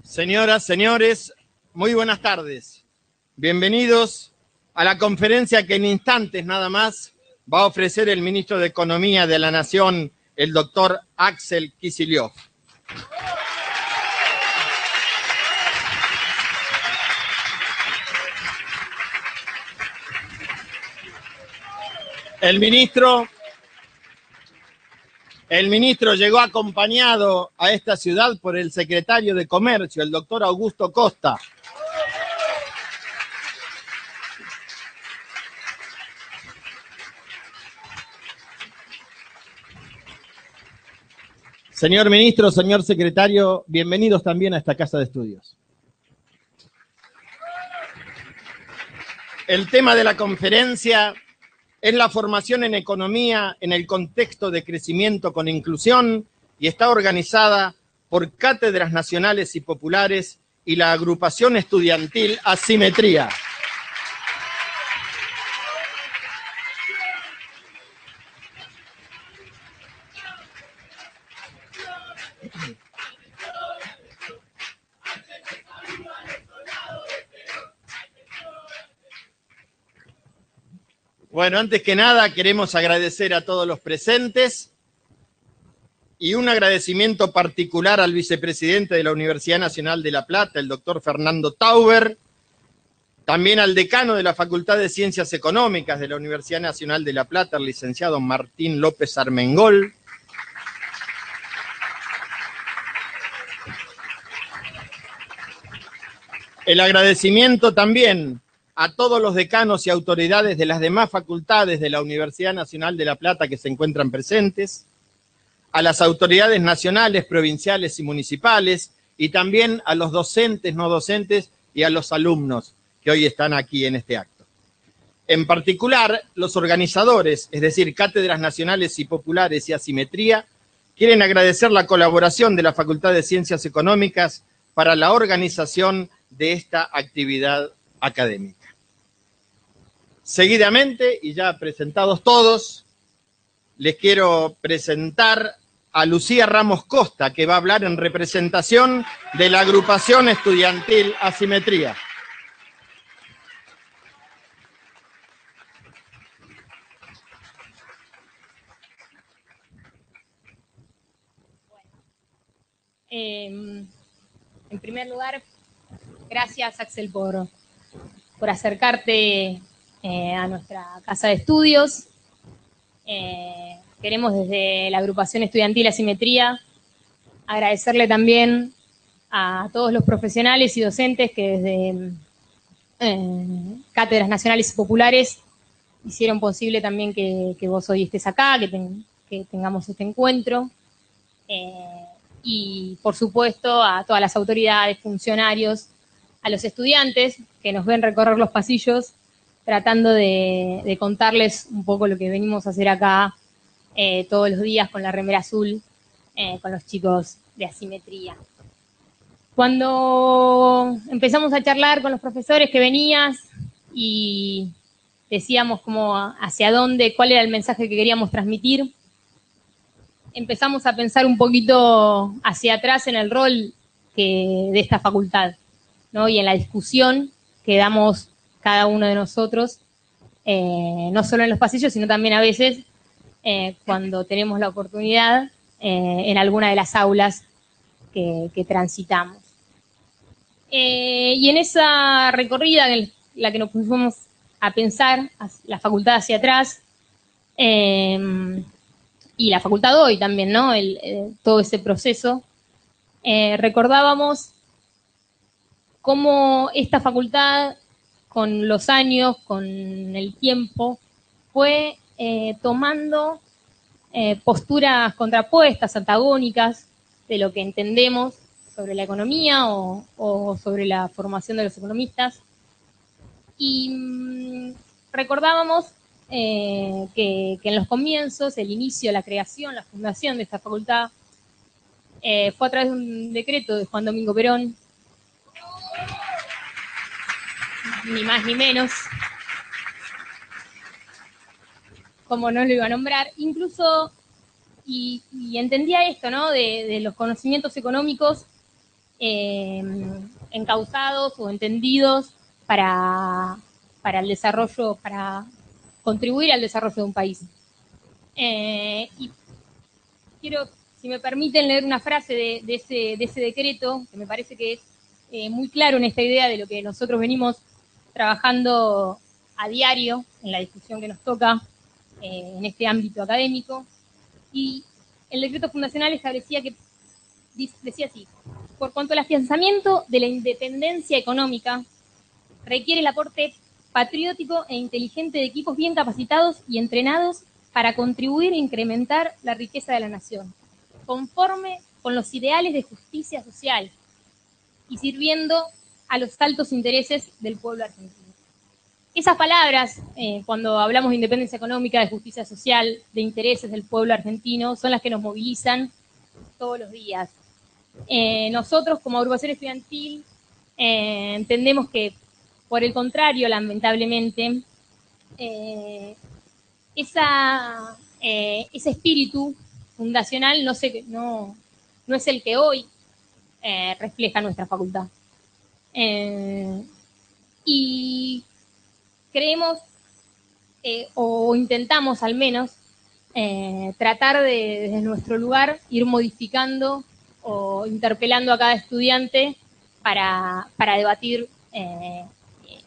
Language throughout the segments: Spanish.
Señoras, señores, muy buenas tardes. Bienvenidos a la conferencia que en instantes nada más va a ofrecer el ministro de Economía de la Nación, el doctor Axel Kicillof. El ministro llegó acompañado a esta ciudad por el secretario de Comercio, el doctor Augusto Costa. Señor ministro, señor secretario, bienvenidos también a esta casa de estudios. El tema de la conferencia es la formación en economía en el contexto de crecimiento con inclusión y está organizada por cátedras nacionales y populares y la agrupación estudiantil Asimetría. Bueno, antes que nada queremos agradecer a todos los presentes y un agradecimiento particular al vicepresidente de la Universidad Nacional de La Plata, el doctor Fernando Tauber, también al decano de la Facultad de Ciencias Económicas de la Universidad Nacional de La Plata, el licenciado Martín López Armengol, el agradecimiento también a todos los decanos y autoridades de las demás facultades de la Universidad Nacional de La Plata que se encuentran presentes, a las autoridades nacionales, provinciales y municipales, y también a los docentes, no docentes, y a los alumnos que hoy están aquí en este acto. En particular, los organizadores, es decir, Cátedras Nacionales y Populares y Asimetría, quieren agradecer la colaboración de la Facultad de Ciencias Económicas para la organización de esta actividad académica. Seguidamente, y ya presentados todos, les quiero presentar a Lucía Ramos Costa, que va a hablar en representación de la agrupación estudiantil Asimetría. En primer lugar, gracias, Axel, por acercarte a nuestra casa de estudios. Queremos desde la agrupación estudiantil Asimetría agradecerle también a todos los profesionales y docentes que desde Cátedras Nacionales y Populares hicieron posible también que vos hoy estés acá, que tengamos este encuentro. Y, por supuesto, a todas las autoridades, funcionarios, a los estudiantes que nos ven recorrer los pasillos tratando de contarles un poco lo que venimos a hacer acá todos los días con la remera azul, con los chicos de Asimetría. Cuando empezamos a charlar con los profesores que venías y decíamos cómo, hacia dónde, cuál era el mensaje que queríamos transmitir, empezamos a pensar un poquito hacia atrás en el rol de esta facultad, ¿no? Y en la discusión que damos cada uno de nosotros, no solo en los pasillos, sino también a veces cuando tenemos la oportunidad en alguna de las aulas que transitamos. Y en esa recorrida en la que nos pusimos a pensar la facultad hacia atrás, y la facultad hoy también, ¿no? Todo ese proceso, recordábamos cómo esta facultad, con los años, con el tiempo, fue tomando posturas contrapuestas, antagónicas, de lo que entendemos sobre la economía o sobre la formación de los economistas. Y recordábamos que en los comienzos, el inicio, la creación, la fundación de esta facultad fue a través de un decreto de Juan Domingo Perón, ni más ni menos, como no lo iba a nombrar, incluso, y entendía esto, ¿no? De los conocimientos económicos encauzados o entendidos para el desarrollo, para contribuir al desarrollo de un país. Y quiero, si me permiten, leer una frase de ese decreto, que me parece que es muy claro en esta idea de lo que nosotros venimos trabajando a diario en la discusión que nos toca en este ámbito académico. Y el decreto fundacional establecía que, decía así: por cuanto el afianzamiento de la independencia económica requiere el aporte patriótico e inteligente de equipos bien capacitados y entrenados para contribuir e incrementar la riqueza de la nación, conforme con los ideales de justicia social y sirviendo a los altos intereses del pueblo argentino. Esas palabras, cuando hablamos de independencia económica, de justicia social, de intereses del pueblo argentino, son las que nos movilizan todos los días. Nosotros, como agrupación estudiantil, entendemos que, por el contrario, lamentablemente, ese espíritu fundacional no es el que hoy refleja nuestra facultad. Y creemos, o intentamos al menos, tratar de, desde nuestro lugar, ir modificando o interpelando a cada estudiante para debatir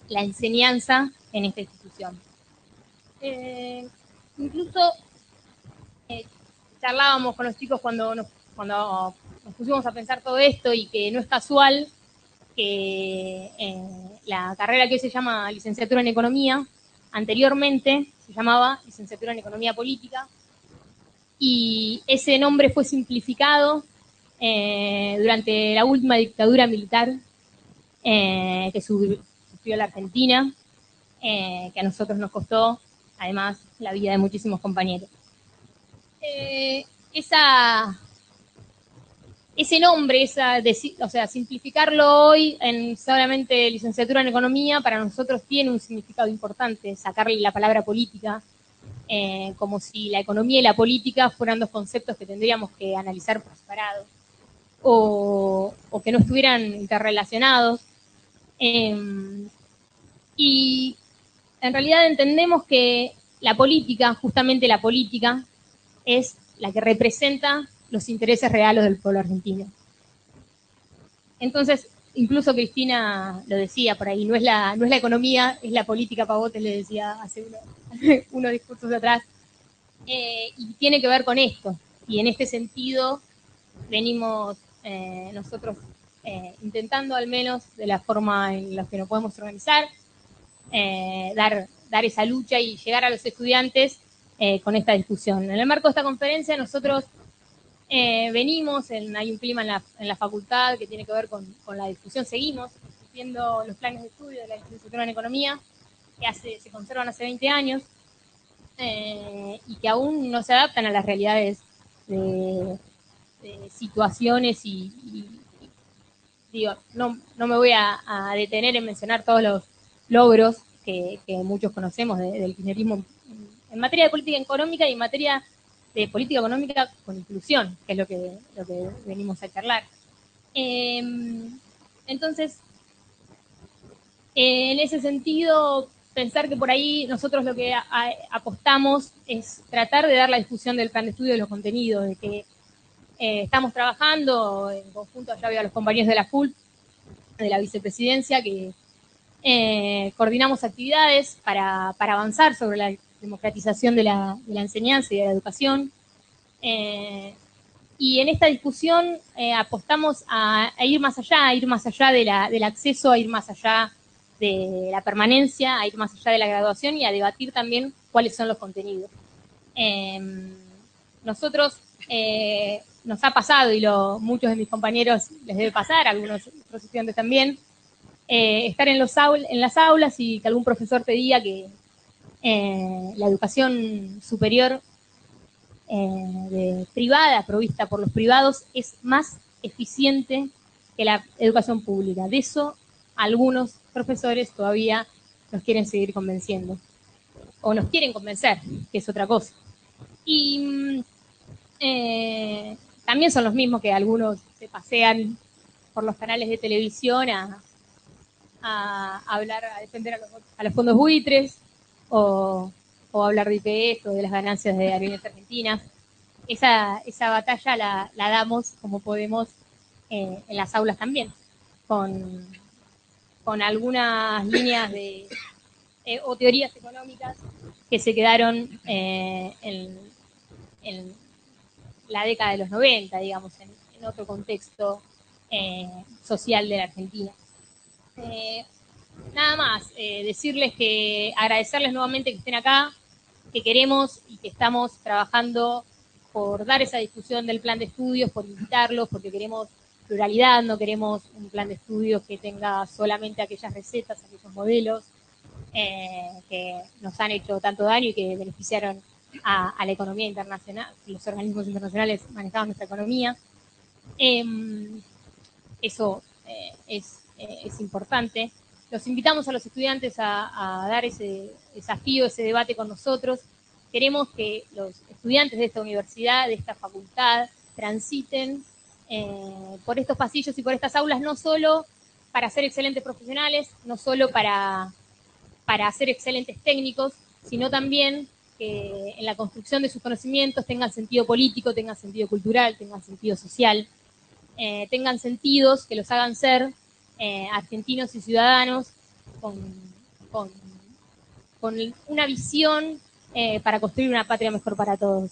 la enseñanza en esta institución. Incluso charlábamos con los chicos cuando nos pusimos a pensar todo esto, y que no es casual que la carrera que hoy se llama licenciatura en economía, anteriormente se llamaba licenciatura en economía política, y ese nombre fue simplificado durante la última dictadura militar que sufrió la Argentina, que a nosotros nos costó, además, la vida de muchísimos compañeros. Ese nombre, o sea, simplificarlo hoy en solamente licenciatura en economía, para nosotros tiene un significado importante, sacarle la palabra política, como si la economía y la política fueran dos conceptos que tendríamos que analizar por separado, o que no estuvieran interrelacionados. Y en realidad entendemos que la política, justamente la política, es la que representa los intereses reales del pueblo argentino. Entonces, incluso Cristina lo decía por ahí, no es la economía, es la política, Pavote le decía hace unos discursos de atrás, y tiene que ver con esto. Y en este sentido venimos nosotros intentando, al menos de la forma en la que nos podemos organizar, dar esa lucha y llegar a los estudiantes con esta discusión. En el marco de esta conferencia nosotros venimos, hay un clima en la facultad que tiene que ver con la discusión, seguimos discutiendo los planes de estudio de la licenciatura en economía, que se conservan hace 20 años, y que aún no se adaptan a las realidades de situaciones y digo, no me voy a detener en mencionar todos los logros que muchos conocemos del kirchnerismo en materia de política económica y en materia de política económica con inclusión, que es lo que venimos a charlar. Entonces, en ese sentido, pensar que por ahí nosotros lo que apostamos es tratar de dar la discusión del plan de estudio de los contenidos, de que estamos trabajando en conjunto, allá veo a los compañeros de la FULP, de la vicepresidencia, que coordinamos actividades para avanzar sobre la democratización de la enseñanza y de la educación. Y en esta discusión apostamos a ir más allá del acceso, a ir más allá de la permanencia, a ir más allá de la graduación y a debatir también cuáles son los contenidos. Nosotros nos ha pasado, y muchos de mis compañeros les debe pasar, algunos otros estudiantes también, estar en las aulas y que algún profesor te diga que la educación superior privada, provista por los privados, es más eficiente que la educación pública. De eso algunos profesores todavía nos quieren seguir convenciendo, o nos quieren convencer, que es otra cosa. Y también son los mismos que algunos se pasean por los canales de televisión a hablar, a defender a los fondos buitres, o hablar de IPF o de las ganancias de Aerolíneas Argentinas. Esa batalla la damos como podemos en las aulas también, con algunas líneas o teorías económicas que se quedaron en la década de los 90, digamos, en otro contexto social de la Argentina. Nada más, decirles que agradecerles nuevamente que estén acá, que queremos y que estamos trabajando por dar esa discusión del plan de estudios, por invitarlos, porque queremos pluralidad, no queremos un plan de estudios que tenga solamente aquellas recetas, aquellos modelos que nos han hecho tanto daño y que beneficiaron a la economía internacional, los organismos internacionales manejaban nuestra economía. Eso es importante. Los invitamos a los estudiantes a dar ese desafío, ese debate con nosotros. Queremos que los estudiantes de esta universidad, de esta facultad, transiten por estos pasillos y por estas aulas, no solo para ser excelentes profesionales, no solo para ser excelentes técnicos, sino también que en la construcción de sus conocimientos tengan sentido político, tengan sentido cultural, tengan sentido social, tengan sentidos que los hagan ser argentinos y ciudadanos con una visión para construir una patria mejor para todos.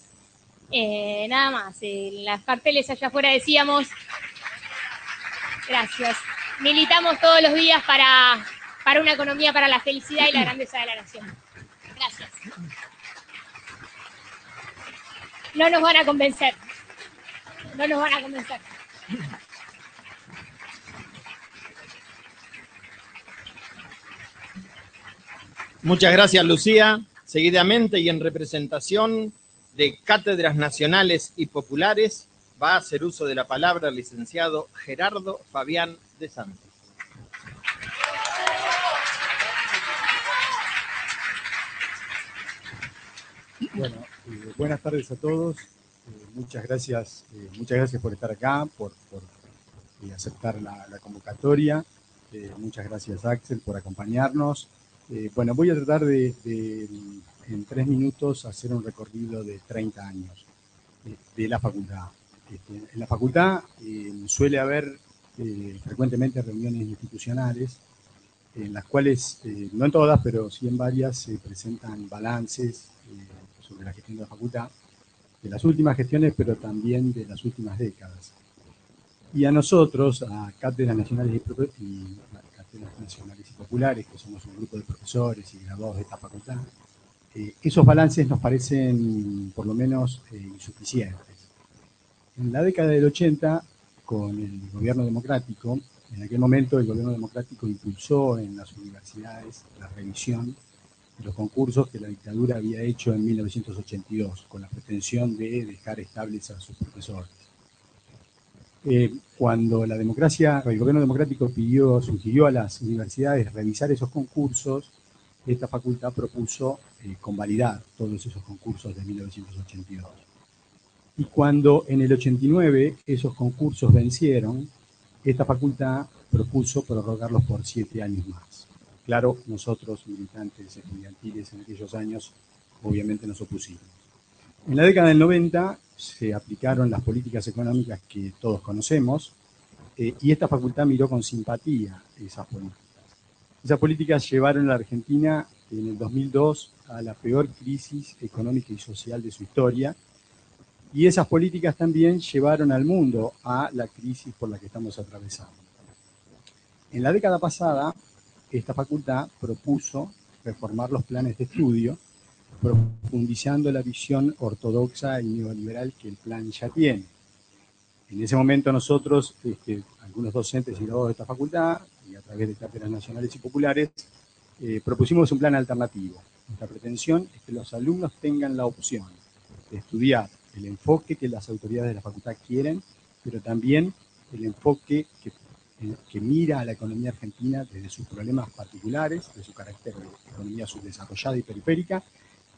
Nada más, en las carteles allá afuera decíamos, gracias, militamos todos los días para una economía para la felicidad y la grandeza de la nación. Gracias. No nos van a convencer. No nos van a convencer. Muchas gracias, Lucía. Seguidamente y en representación de Cátedras Nacionales y Populares va a hacer uso de la palabra el licenciado Gerardo Fabián de Santos. Bueno, buenas tardes a todos. Muchas gracias por estar acá, por aceptar la convocatoria. Muchas gracias, Axel, por acompañarnos. Bueno, voy a tratar de en 3 minutos hacer un recorrido de 30 años de la facultad. En la facultad suele haber frecuentemente reuniones institucionales en las cuales, no en todas, pero sí en varias, se presentan balances sobre la gestión de la facultad, de las últimas gestiones, pero también de las últimas décadas. Y a nosotros, a Cátedras Nacionales y Populares, que somos un grupo de profesores y graduados de esta facultad, esos balances nos parecen por lo menos insuficientes. En la década del 80, con el gobierno democrático, en aquel momento el gobierno democrático impulsó en las universidades la revisión de los concursos que la dictadura había hecho en 1982, con la pretensión de dejar estables a sus profesores. Cuando el gobierno democrático sugirió a las universidades revisar esos concursos, esta facultad propuso convalidar todos esos concursos de 1982. Y cuando en el 89 esos concursos vencieron, esta facultad propuso prorrogarlos por 7 años más. Claro, nosotros, militantes estudiantiles en aquellos años, obviamente nos opusimos. En la década del 90 se aplicaron las políticas económicas que todos conocemos y esta facultad miró con simpatía esas políticas. Esas políticas llevaron a la Argentina en el 2002 a la peor crisis económica y social de su historia, y esas políticas también llevaron al mundo a la crisis por la que estamos atravesando. En la década pasada, esta facultad propuso reformar los planes de estudio, profundizando la visión ortodoxa y neoliberal que el plan ya tiene. En ese momento nosotros, algunos docentes y graduados de esta facultad, y a través de Cátedras Nacionales y Populares, propusimos un plan alternativo. Nuestra pretensión es que los alumnos tengan la opción de estudiar el enfoque que las autoridades de la facultad quieren, pero también el enfoque que mira a la economía argentina desde sus problemas particulares, de su carácter de economía subdesarrollada y periférica,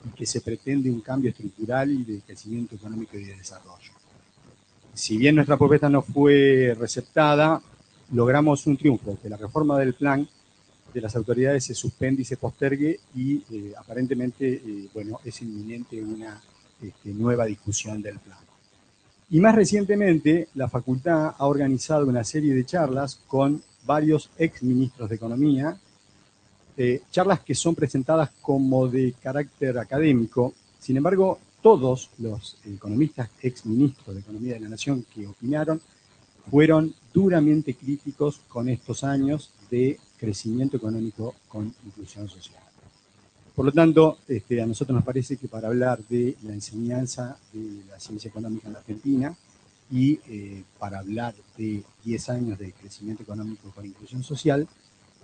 y que se pretende un cambio estructural y de crecimiento económico y de desarrollo. Si bien nuestra propuesta no fue receptada, logramos un triunfo, que la reforma del plan de las autoridades se suspende y se postergue y aparentemente, bueno, es inminente una nueva discusión del plan. Y más recientemente, la facultad ha organizado una serie de charlas con varios exministros de Economía, charlas que son presentadas como de carácter académico. Sin embargo, todos los economistas exministros de Economía de la Nación que opinaron fueron duramente críticos con estos años de crecimiento económico con inclusión social. Por lo tanto, a nosotros nos parece que para hablar de la enseñanza de la ciencia económica en la Argentina y para hablar de 10 años de crecimiento económico con inclusión social,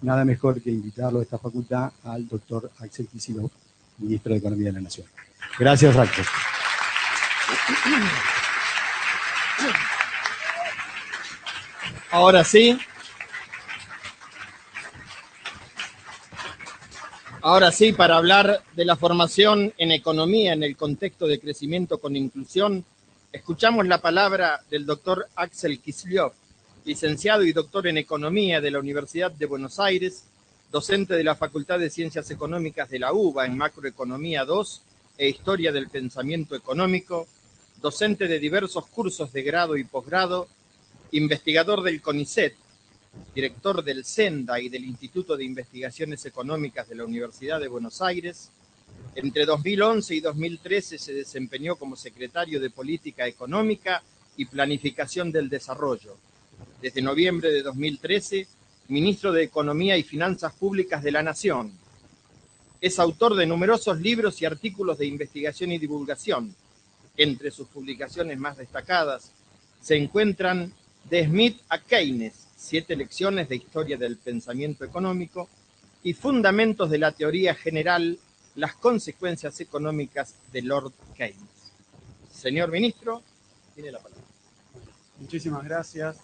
nada mejor que invitarlo a esta facultad al doctor Axel Kicillof, ministro de Economía de la Nación. Gracias, Axel. Ahora sí. Ahora sí, para hablar de la formación en economía en el contexto de crecimiento con inclusión, escuchamos la palabra del doctor Axel Kicillof, licenciado y doctor en economía de la Universidad de Buenos Aires, docente de la Facultad de Ciencias Económicas de la UBA en Macroeconomía 2 e Historia del Pensamiento Económico, docente de diversos cursos de grado y posgrado, investigador del CONICET, director del SENDA y del Instituto de Investigaciones Económicas de la Universidad de Buenos Aires. Entre 2011 y 2013 se desempeñó como secretario de Política Económica y Planificación del Desarrollo. Desde noviembre de 2013, ministro de Economía y Finanzas Públicas de la Nación. Es autor de numerosos libros y artículos de investigación y divulgación. Entre sus publicaciones más destacadas se encuentran De Smith a Keynes, 7 lecciones de historia del pensamiento económico, y Fundamentos de la teoría general, las consecuencias económicas de Lord Keynes. Señor ministro, tiene la palabra. Muchísimas gracias.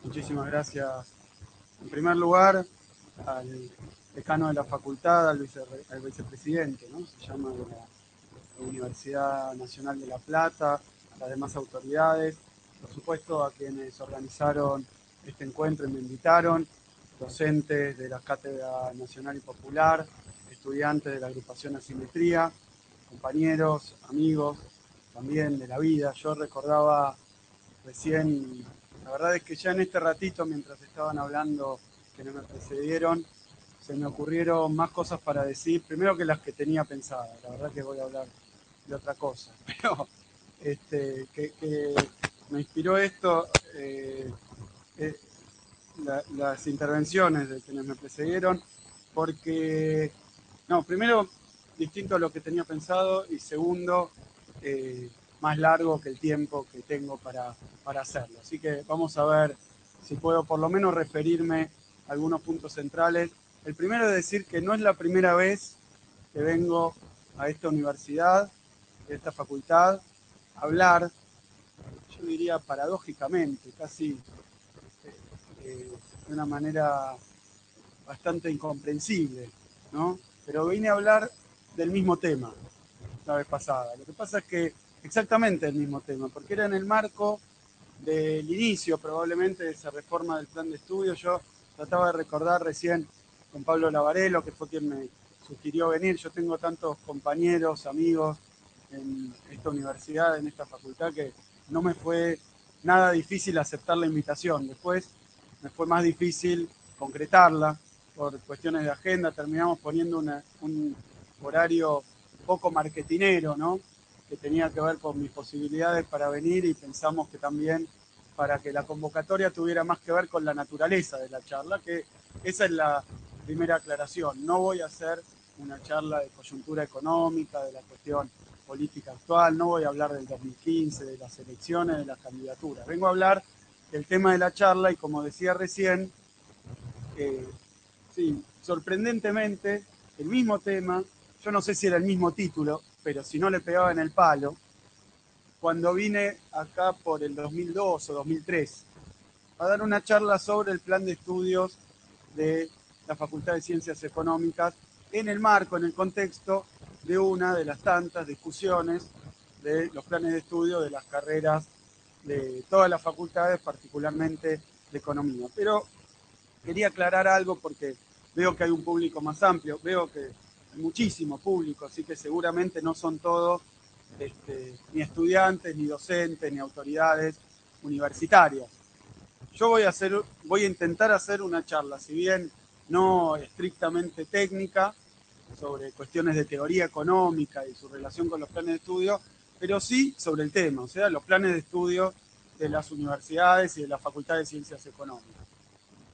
Muchísimas gracias, en primer lugar, al decano de la facultad, al vicepresidente, ¿no? Se llama, de la Universidad Nacional de La Plata, a las demás autoridades, por supuesto a quienes organizaron este encuentro y me invitaron, docentes de la Cátedra Nacional y Popular, estudiantes de la agrupación Asimetría, compañeros, amigos, también de la vida. Yo recordaba recién, la verdad es que ya en este ratito, mientras estaban hablando quienes me precedieron, se me ocurrieron más cosas para decir, primero que las que tenía pensadas. La verdad que voy a hablar de otra cosa, pero que me inspiró esto, las intervenciones de quienes me precedieron, porque, no, primero, distinto a lo que tenía pensado, y segundo, más largo que el tiempo que tengo para hacerlo. Así que vamos a ver si puedo por lo menos referirme a algunos puntos centrales. El primero es decir que no es la primera vez que vengo a esta universidad, a esta facultad, a hablar, yo diría paradójicamente, casi de una manera bastante incomprensible, ¿no? Pero vine a hablar del mismo tema la vez pasada. Lo que pasa es que exactamente el mismo tema, porque era en el marco del inicio probablemente de esa reforma del plan de estudio. Yo trataba de recordar recién con Pablo Lavarello, que fue quien me sugirió venir. Yo tengo tantos compañeros, amigos en esta universidad, en esta facultad, que no me fue nada difícil aceptar la invitación. Después me fue más difícil concretarla por cuestiones de agenda. Terminamos poniendo un horario poco marketinero, ¿no?, que tenía que ver con mis posibilidades para venir, y pensamos que también para que la convocatoria tuviera más que ver con la naturaleza de la charla, que esa es la primera aclaración. No voy a hacer una charla de coyuntura económica, de la cuestión política actual, no voy a hablar del 2015, de las elecciones, de las candidaturas. Vengo a hablar del tema de la charla, y como decía recién, sí, sorprendentemente, el mismo tema, yo no sé si era el mismo título, pero si no le pegaba en el palo, cuando vine acá por el 2002 o 2003 a dar una charla sobre el plan de estudios de la Facultad de Ciencias Económicas en el marco, en el contexto de una de las tantas discusiones de los planes de estudio de las carreras de todas las facultades, particularmente de economía. Pero quería aclarar algo porque veo que hay un público más amplio, veo que hay muchísimo público, así que seguramente no son todos ni estudiantes, ni docentes, ni autoridades universitarias. Yo voy a intentar hacer una charla, si bien no estrictamente técnica, sobre cuestiones de teoría económica y su relación con los planes de estudio, pero sí sobre el tema, o sea, los planes de estudio de las universidades y de la Facultad de Ciencias Económicas.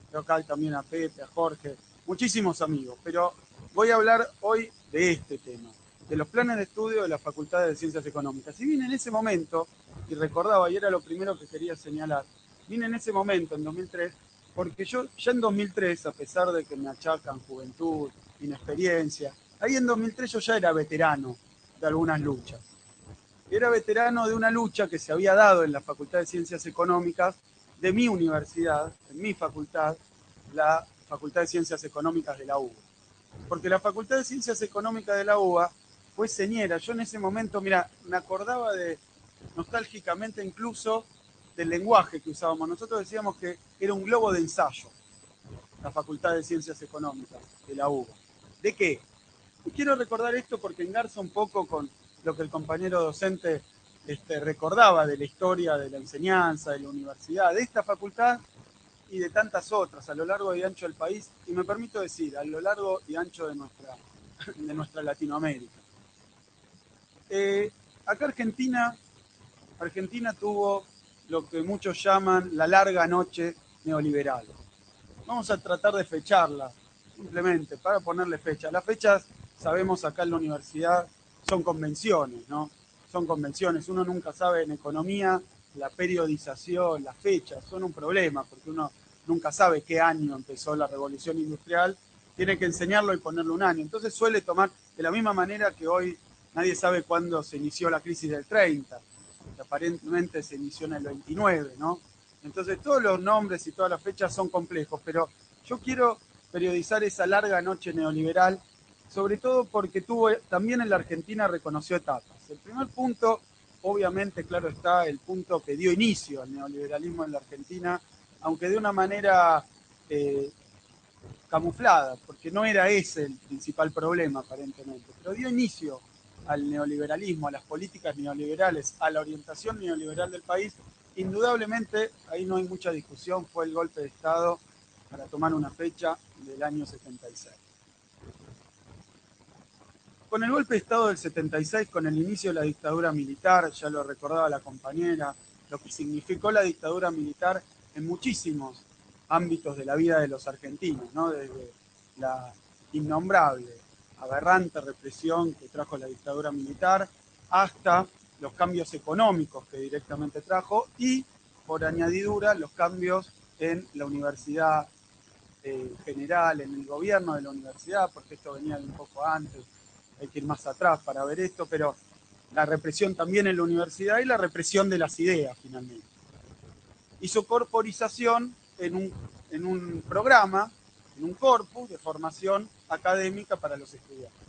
Creo que hay también a Pepe, a Jorge, muchísimos amigos, pero voy a hablar hoy de este tema, de los planes de estudio de la Facultad de Ciencias Económicas. Si bien en ese momento, y recordaba, y era lo primero que quería señalar, vine en ese momento, en 2003, porque yo ya en 2003, a pesar de que me achacan juventud, inexperiencia, ahí en 2003 yo ya era veterano de algunas luchas. Era veterano de una lucha que se había dado en la Facultad de Ciencias Económicas de mi universidad, en mi facultad, la Facultad de Ciencias Económicas de la UBA. Porque la Facultad de Ciencias Económicas de la UBA fue señera. Yo en ese momento, mira, me acordaba nostálgicamente incluso, del lenguaje que usábamos. Nosotros decíamos que era un globo de ensayo, la Facultad de Ciencias Económicas de la UBA. ¿De qué? Y quiero recordar esto porque engarza un poco con lo que el compañero docente recordaba de la historia de la enseñanza, de la universidad, de esta facultad y de tantas otras a lo largo y ancho del país, y me permito decir, a lo largo y ancho de nuestra Latinoamérica. Acá Argentina tuvo lo que muchos llaman la larga noche neoliberal. Vamos a tratar de fecharla, simplemente, para ponerle fecha. Las fechas, sabemos acá en la universidad, son convenciones, ¿no? Son convenciones. Uno nunca sabe en economía, la periodización, las fechas, son un problema, porque uno nunca sabe qué año empezó la revolución industrial, tiene que enseñarlo y ponerle un año. Entonces suele tomar, de la misma manera que hoy nadie sabe cuándo se inició la crisis del 30, que aparentemente se inició en el 29, ¿no? Entonces todos los nombres y todas las fechas son complejos, pero yo quiero periodizar esa larga noche neoliberal, sobre todo porque también en la Argentina reconoció etapas. El primer punto, obviamente, claro está, el punto que dio inicio al neoliberalismo en la Argentina, aunque de una manera camuflada, porque no era ese el principal problema aparentemente, pero dio inicio al neoliberalismo, a las políticas neoliberales, a la orientación neoliberal del país. Indudablemente, ahí no hay mucha discusión, fue el golpe de Estado, para tomar una fecha, del año 76. Con el golpe de Estado del 76, con el inicio de la dictadura militar, ya lo recordaba la compañera, lo que significó la dictadura militar en muchísimos ámbitos de la vida de los argentinos, ¿no? Desde la innombrable, aberrante represión que trajo la dictadura militar, hasta los cambios económicos que directamente trajo y, por añadidura, los cambios en la universidad general, en el gobierno de la universidad, porque esto venía de un poco antes, hay que ir más atrás para ver esto, pero la represión también en la universidad y la represión de las ideas, finalmente. Y su corporización en un programa, en un corpus de formación académica para los estudiantes.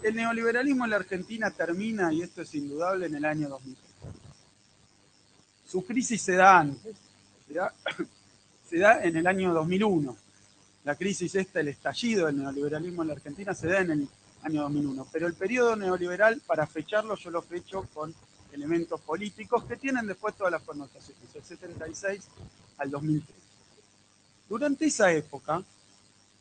El neoliberalismo en la Argentina termina, y esto es indudable, en el año 2003. Su crisis se da antes, se da en el año 2001. La crisis el estallido del neoliberalismo en la Argentina se da en el año 2001. Pero el periodo neoliberal, para fecharlo, yo lo fecho con elementos políticos que tienen después todas las connotaciones, del 76 al 2003. Durante esa época,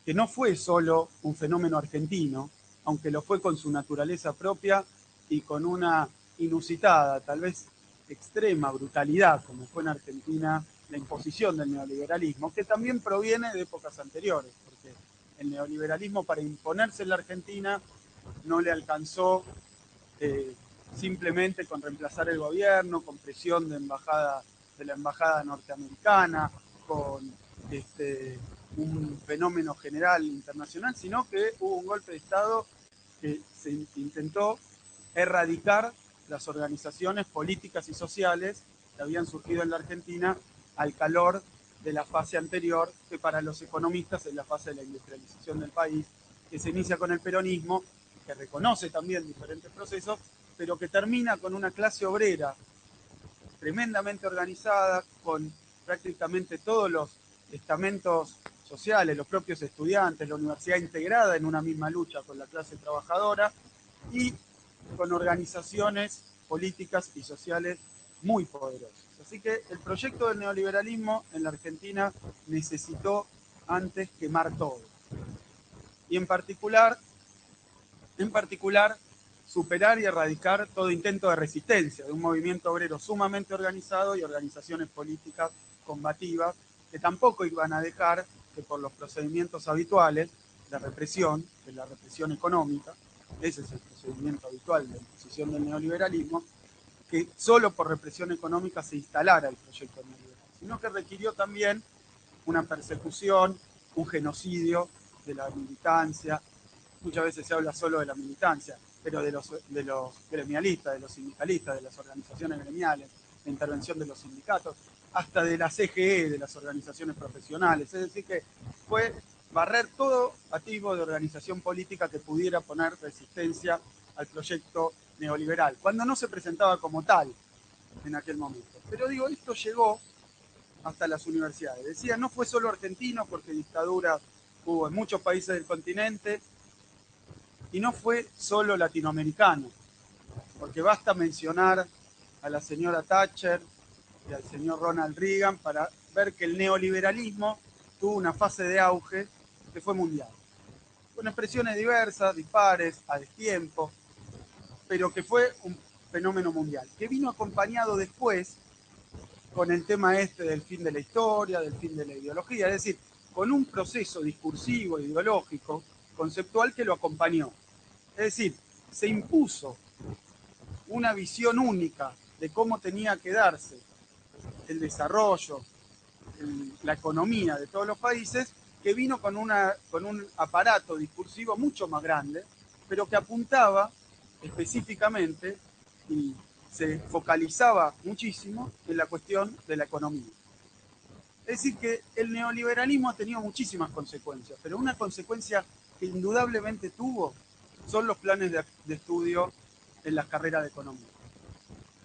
que no fue solo un fenómeno argentino, aunque lo fue con su naturaleza propia y con una inusitada, tal vez extrema brutalidad, como fue en Argentina la imposición del neoliberalismo, que también proviene de épocas anteriores, porque el neoliberalismo, para imponerse en la Argentina, no le alcanzó simplemente con reemplazar el gobierno, con presión de la embajada norteamericana, con un fenómeno general internacional, sino que hubo un golpe de Estado que se intentó erradicar las organizaciones políticas y sociales que habían surgido en la Argentina al calor de la fase anterior, que para los economistas es la fase de la industrialización del país, que se inicia con el peronismo, que reconoce también diferentes procesos, pero que termina con una clase obrera tremendamente organizada, con prácticamente todos los estamentos sociales, los propios estudiantes, la universidad integrada en una misma lucha con la clase trabajadora y con organizaciones políticas y sociales muy poderosas. Así que el proyecto del neoliberalismo en la Argentina necesitó antes quemar todo. Y en particular, superar y erradicar todo intento de resistencia de un movimiento obrero sumamente organizado y organizaciones políticas combativas que tampoco iban a dejar que por los procedimientos habituales de represión, de la represión económica, ese es el procedimiento habitual de la imposición del neoliberalismo, que solo por represión económica se instalara el proyecto neoliberal, sino que requirió también una persecución, un genocidio de la militancia. Muchas veces se habla solo de la militancia, pero de los gremialistas, de los sindicalistas, de las organizaciones gremiales, la intervención de los sindicatos, hasta de la CGE, de las organizaciones profesionales. Es decir, que fue barrer todo activo de organización política que pudiera poner resistencia al proyecto neoliberal, cuando no se presentaba como tal en aquel momento. Pero digo, esto llegó hasta las universidades. Decía, no fue solo argentino, porque dictadura hubo en muchos países del continente, y no fue solo latinoamericano, porque basta mencionar a la señora Thatcher y al señor Ronald Reagan para ver que el neoliberalismo tuvo una fase de auge que fue mundial, con expresiones diversas, dispares, a destiempo, pero que fue un fenómeno mundial, que vino acompañado después con el tema del fin de la historia, del fin de la ideología, es decir, con un proceso discursivo, ideológico, conceptual que lo acompañó. Es decir, se impuso una visión única de cómo tenía que darse el desarrollo, la economía de todos los países, que vino con un aparato discursivo mucho más grande, pero que apuntaba específicamente y se focalizaba muchísimo en la cuestión de la economía. Es decir, que el neoliberalismo ha tenido muchísimas consecuencias, pero una consecuencia que indudablemente tuvo son los planes de estudio en las carreras de economía.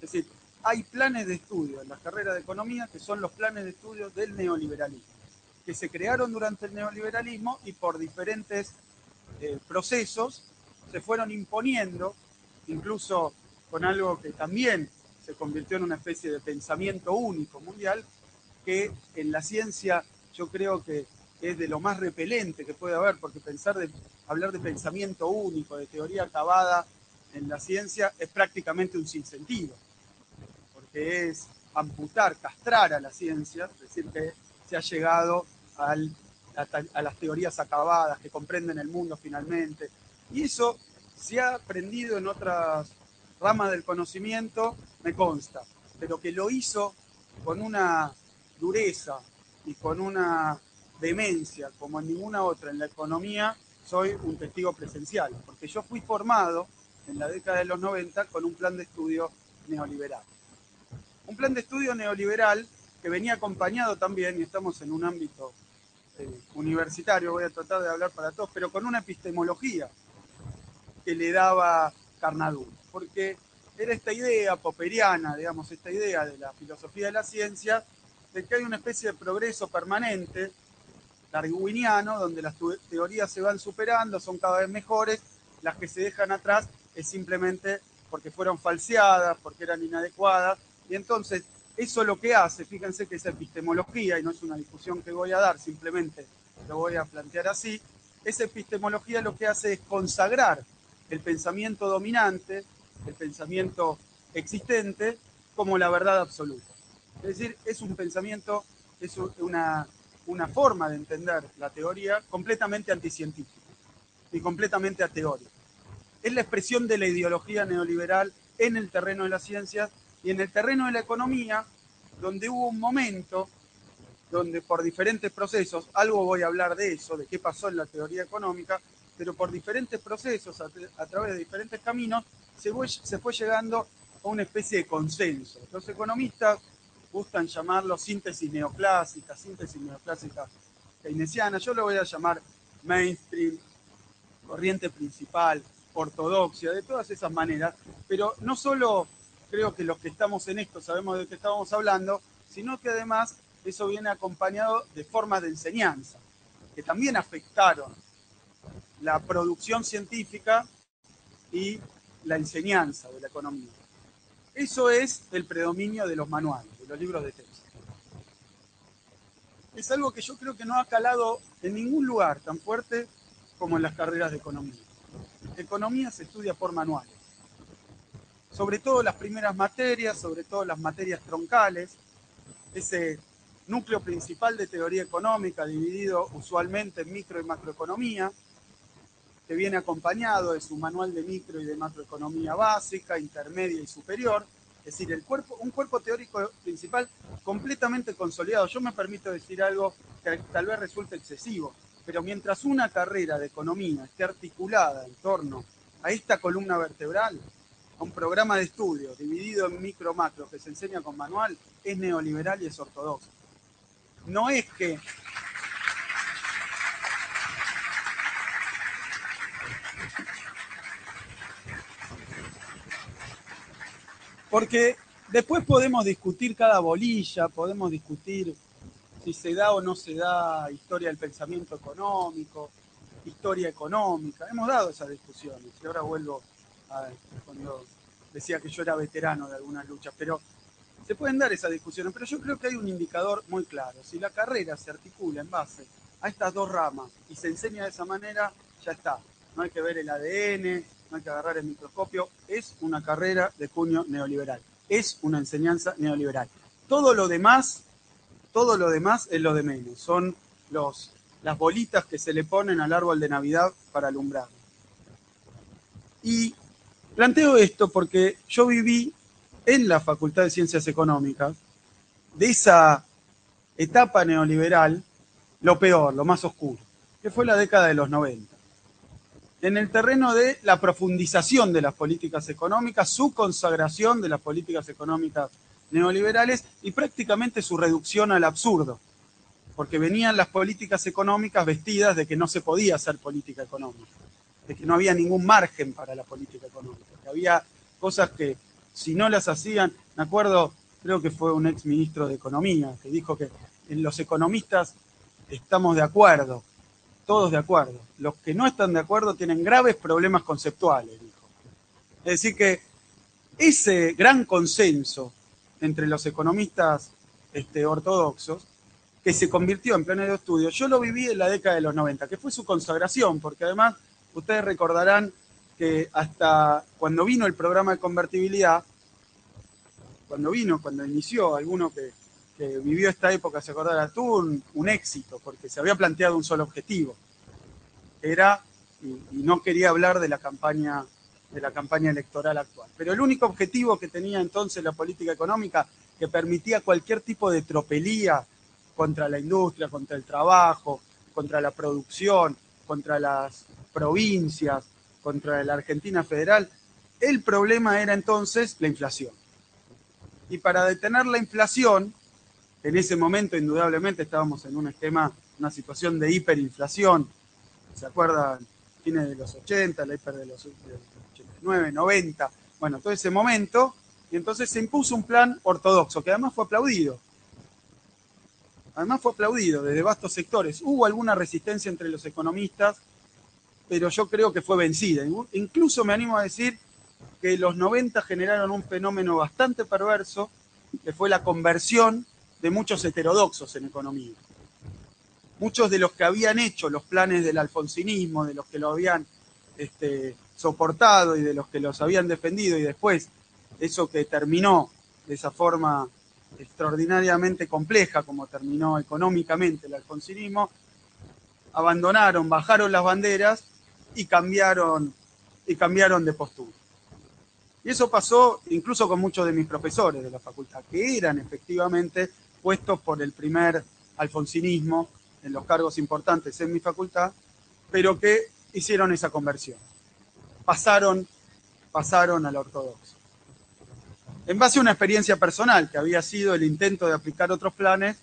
Es decir, hay planes de estudio en las carreras de economía que son los planes de estudio del neoliberalismo, que se crearon durante el neoliberalismo y por diferentes procesos se fueron imponiendo, incluso con algo que también se convirtió en una especie de pensamiento único mundial, que en la ciencia yo creo que es de lo más repelente que puede haber, porque hablar de pensamiento único, de teoría acabada en la ciencia es prácticamente un sinsentido, porque es amputar, castrar a la ciencia, es decir, que se ha llegado a las teorías acabadas que comprenden el mundo finalmente, y eso se ha aprendido en otras ramas del conocimiento, me consta, pero que lo hizo con una dureza y con una vehemencia como en ninguna otra en la economía, soy un testigo presencial, porque yo fui formado en la década de los 90 con un plan de estudio neoliberal. Un plan de estudio neoliberal que venía acompañado también, y estamos en un ámbito universitario, voy a tratar de hablar para todos, pero con una epistemología que le daba carnadura, porque era esta idea popperiana, digamos, esta idea de la filosofía de la ciencia, de que hay una especie de progreso permanente, darwiniano, donde las teorías se van superando, son cada vez mejores, las que se dejan atrás es simplemente porque fueron falseadas, porque eran inadecuadas, y entonces eso lo que hace, fíjense que esa epistemología, y no es una discusión que voy a dar, simplemente lo voy a plantear así, esa epistemología lo que hace es consagrar el pensamiento dominante, el pensamiento existente, como la verdad absoluta. Es decir, es un pensamiento, es una forma de entender la teoría completamente anticientífica y completamente ateórica. Es la expresión de la ideología neoliberal en el terreno de las ciencias y en el terreno de la economía, donde hubo un momento donde por diferentes procesos, algo voy a hablar de eso, de qué pasó en la teoría económica, pero por diferentes procesos, a través de diferentes caminos, se fue llegando a una especie de consenso. Los economistas gustan llamarlo síntesis neoclásica keynesiana, yo lo voy a llamar mainstream, corriente principal, ortodoxia, de todas esas maneras, pero no solo creo que los que estamos en esto sabemos de qué estamos hablando, sino que además eso viene acompañado de formas de enseñanza, que también afectaron la producción científica y la enseñanza de la economía. Eso es el predominio de los manuales, de los libros de texto. Es algo que yo creo que no ha calado en ningún lugar tan fuerte como en las carreras de economía. Economía se estudia por manuales. Sobre todo las primeras materias, sobre todo las materias troncales, ese núcleo principal de teoría económica dividido usualmente en micro y macroeconomía, que viene acompañado de su manual de micro y de macroeconomía básica, intermedia y superior, es decir, un cuerpo teórico principal completamente consolidado. Yo me permito decir algo que tal vez resulte excesivo, pero mientras una carrera de economía esté articulada en torno a esta columna vertebral, a un programa de estudios dividido en micro-macro que se enseña con manual, es neoliberal y es ortodoxo. No es que... Porque después podemos discutir cada bolilla, podemos discutir si se da o no se da historia del pensamiento económico, historia económica. Hemos dado esas discusiones y ahora vuelvo a cuando decía que yo era veterano de algunas luchas, pero se pueden dar esas discusiones, pero yo creo que hay un indicador muy claro. Si la carrera se articula en base a estas dos ramas y se enseña de esa manera, ya está. No hay que ver el ADN, no hay que agarrar el microscopio, es una carrera de cuño neoliberal, es una enseñanza neoliberal. Todo lo demás es lo de menos, son las bolitas que se le ponen al árbol de Navidad para alumbrar. Y planteo esto porque yo viví en la Facultad de Ciencias Económicas de esa etapa neoliberal lo peor, lo más oscuro, que fue la década de los 90. En el terreno de la profundización de las políticas económicas, su consagración de las políticas económicas neoliberales y prácticamente su reducción al absurdo, porque venían las políticas económicas vestidas de que no se podía hacer política económica, de que no había ningún margen para la política económica, que había cosas que si no las hacían, me acuerdo, creo que fue un ex ministro de Economía, que dijo que en los economistas estamos de acuerdo, todos de acuerdo. Los que no están de acuerdo tienen graves problemas conceptuales, dijo. Es decir que ese gran consenso entre los economistas ortodoxos, que se convirtió en planes de estudio, yo lo viví en la década de los 90, que fue su consagración, porque además ustedes recordarán que hasta cuando vino el programa de convertibilidad, cuando inició, alguno que vivió esta época se acordará, tuvo un éxito, porque se había planteado un solo objetivo, era, y no quería hablar de la campaña electoral actual, pero el único objetivo que tenía entonces la política económica, que permitía cualquier tipo de tropelía contra la industria, contra el trabajo, contra la producción, contra las provincias, contra la Argentina federal, el problema era entonces la inflación. Y para detener la inflación, en ese momento indudablemente estábamos en un esquema, una situación de hiperinflación, ¿se acuerdan? Fines de los 80, la hiper de los 89, 90, bueno, todo ese momento, y entonces se impuso un plan ortodoxo, que además fue aplaudido. Además fue aplaudido desde vastos sectores. Hubo alguna resistencia entre los economistas, pero yo creo que fue vencida. Incluso me animo a decir que los 90 generaron un fenómeno bastante perverso, que fue la conversión de muchos heterodoxos en economía. Muchos de los que habían hecho los planes del alfonsinismo, de los que lo habían soportado y de los que los habían defendido, y después eso que terminó de esa forma extraordinariamente compleja, como terminó económicamente el alfonsinismo, abandonaron, bajaron las banderas y cambiaron de postura. Y eso pasó incluso con muchos de mis profesores de la facultad, que eran efectivamente puestos por el primer alfonsinismo en los cargos importantes en mi facultad, pero que hicieron esa conversión. Pasaron al ortodoxo. En base a una experiencia personal, que había sido el intento de aplicar otros planes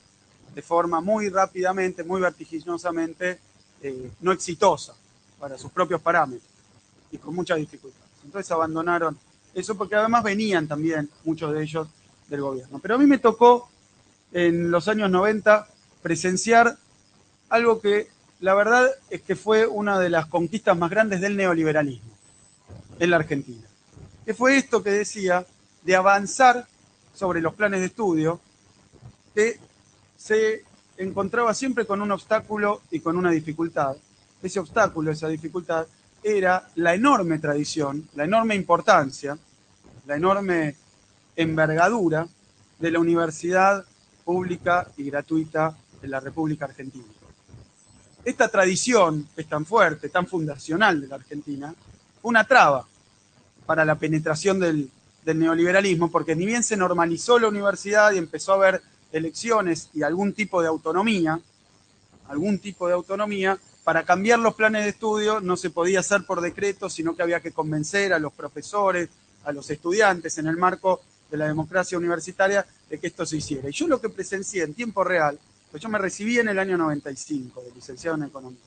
de forma muy rápidamente, muy vertiginosamente, no exitosa para sus propios parámetros y con muchas dificultades. Entonces abandonaron eso porque además venían también muchos de ellos del gobierno. Pero a mí me tocó en los años 90 presenciar algo que la verdad es que fue una de las conquistas más grandes del neoliberalismo en la Argentina. Que fue esto que decía de avanzar sobre los planes de estudio, que se encontraba siempre con un obstáculo y con una dificultad. Ese obstáculo, esa dificultad, era la enorme tradición, la enorme importancia, la enorme envergadura de la universidad pública y gratuita de la República Argentina. Esta tradición es tan fuerte, tan fundacional de la Argentina, fue una traba para la penetración del neoliberalismo, porque ni bien se normalizó la universidad y empezó a haber elecciones y algún tipo de autonomía, para cambiar los planes de estudio no se podía hacer por decreto, sino que había que convencer a los profesores, a los estudiantes en el marco de la democracia universitaria de que esto se hiciera. Y yo lo que presencié en tiempo real, pues yo me recibí en el año 95 de licenciado en Economía,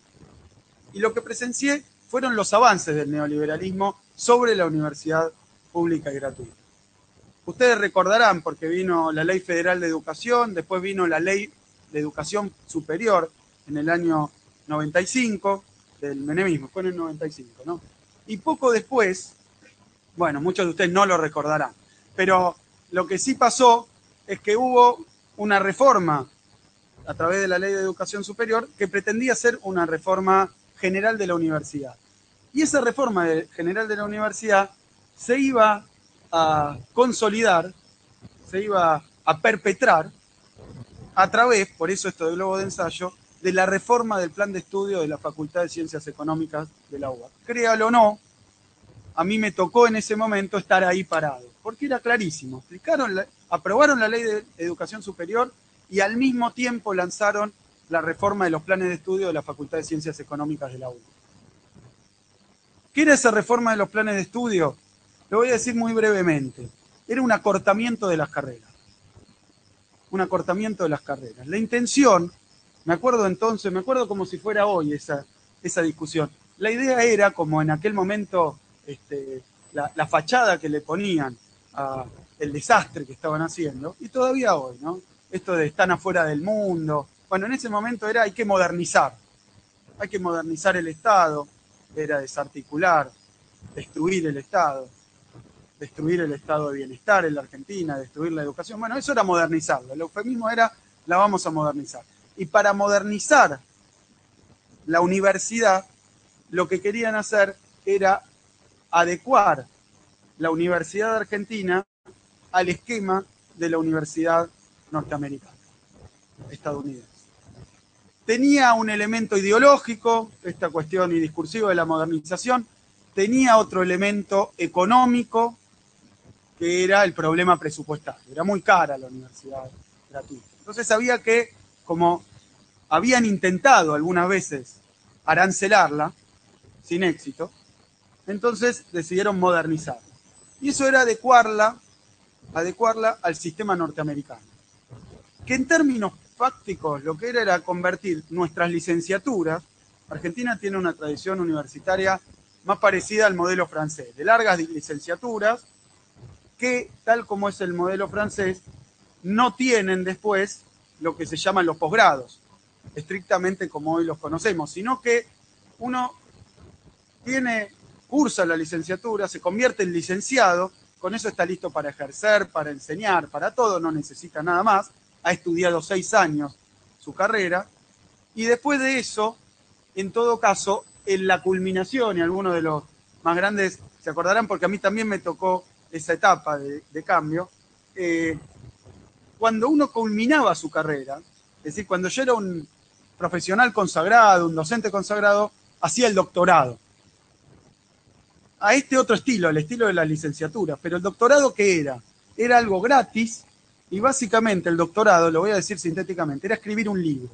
y lo que presencié fueron los avances del neoliberalismo sobre la universidad pública y gratuita. Ustedes recordarán, porque vino la Ley Federal de Educación, después vino la Ley de Educación Superior en el año 95, del menemismo, fue en el 95, ¿no? Y poco después, bueno, muchos de ustedes no lo recordarán, pero lo que sí pasó es que hubo una reforma a través de la Ley de Educación Superior que pretendía ser una reforma general de la universidad. Y esa reforma general de la universidad se iba a consolidar, se iba a perpetrar a través, por eso esto de globo de ensayo, de la reforma del plan de estudio de la Facultad de Ciencias Económicas de la UBA. Créalo o no, a mí me tocó en ese momento estar ahí parado, porque era clarísimo. Aprobaron la Ley de Educación Superior y al mismo tiempo lanzaron la reforma de los planes de estudio de la Facultad de Ciencias Económicas de la UBA. ¿Qué era esa reforma de los planes de estudio? Lo voy a decir muy brevemente. Era un acortamiento de las carreras. Un acortamiento de las carreras. La intención, me acuerdo como si fuera hoy esa discusión. La idea era, como en aquel momento, la fachada que le ponían a el desastre que estaban haciendo, y todavía hoy, ¿no? Esto de están afuera del mundo. Bueno, en ese momento era hay que modernizar el Estado, era desarticular, destruir el Estado de bienestar en la Argentina, destruir la educación. Bueno, eso era modernizarlo. El eufemismo era, la vamos a modernizar. Y para modernizar la universidad, lo que querían hacer era adecuar la Universidad Argentina al esquema de la Universidad norteamericana, estadounidense. Tenía un elemento ideológico, esta cuestión y discursivo de la modernización, tenía otro elemento económico, que era el problema presupuestario. Era muy cara la universidad gratuita. Entonces había que, como habían intentado algunas veces arancelarla, sin éxito, entonces decidieron modernizarla. Y eso era adecuarla al sistema norteamericano. Que en términos fácticos lo que era convertir nuestras licenciaturas. Argentina tiene una tradición universitaria más parecida al modelo francés, de largas licenciaturas, que, tal como es el modelo francés, no tienen después lo que se llaman los posgrados, estrictamente como hoy los conocemos, sino que uno cursa la licenciatura, se convierte en licenciado, con eso está listo para ejercer, para enseñar, para todo, no necesita nada más, ha estudiado 6 años su carrera, y después de eso, en todo caso, en la culminación, y algunos de los más grandes se acordarán, porque a mí también me tocó esa etapa de cambio, cuando uno culminaba su carrera, es decir, cuando yo era un profesional consagrado, un docente consagrado, hacía el doctorado. A este otro estilo, el estilo de la licenciatura. Pero el doctorado, ¿qué era? Era algo gratis y básicamente el doctorado, lo voy a decir sintéticamente, era escribir un libro.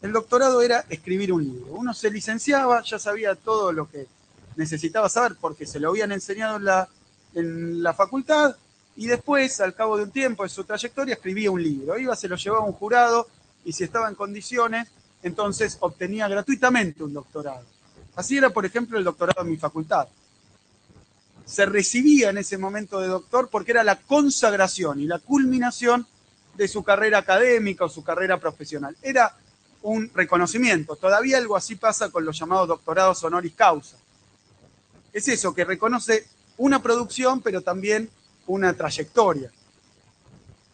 El doctorado era escribir un libro. Uno se licenciaba, ya sabía todo lo que necesitaba saber porque se lo habían enseñado en la facultad y después, al cabo de un tiempo de su trayectoria, escribía un libro. Iba, se lo llevaba a un jurado y si estaba en condiciones, entonces obtenía gratuitamente un doctorado. Así era, por ejemplo, el doctorado en mi facultad. se recibía en ese momento de doctor porque era la consagración y la culminación de su carrera académica o su carrera profesional. Era un reconocimiento. Todavía algo así pasa con los llamados doctorados honoris causa. Es eso, que reconoce una producción, pero también una trayectoria.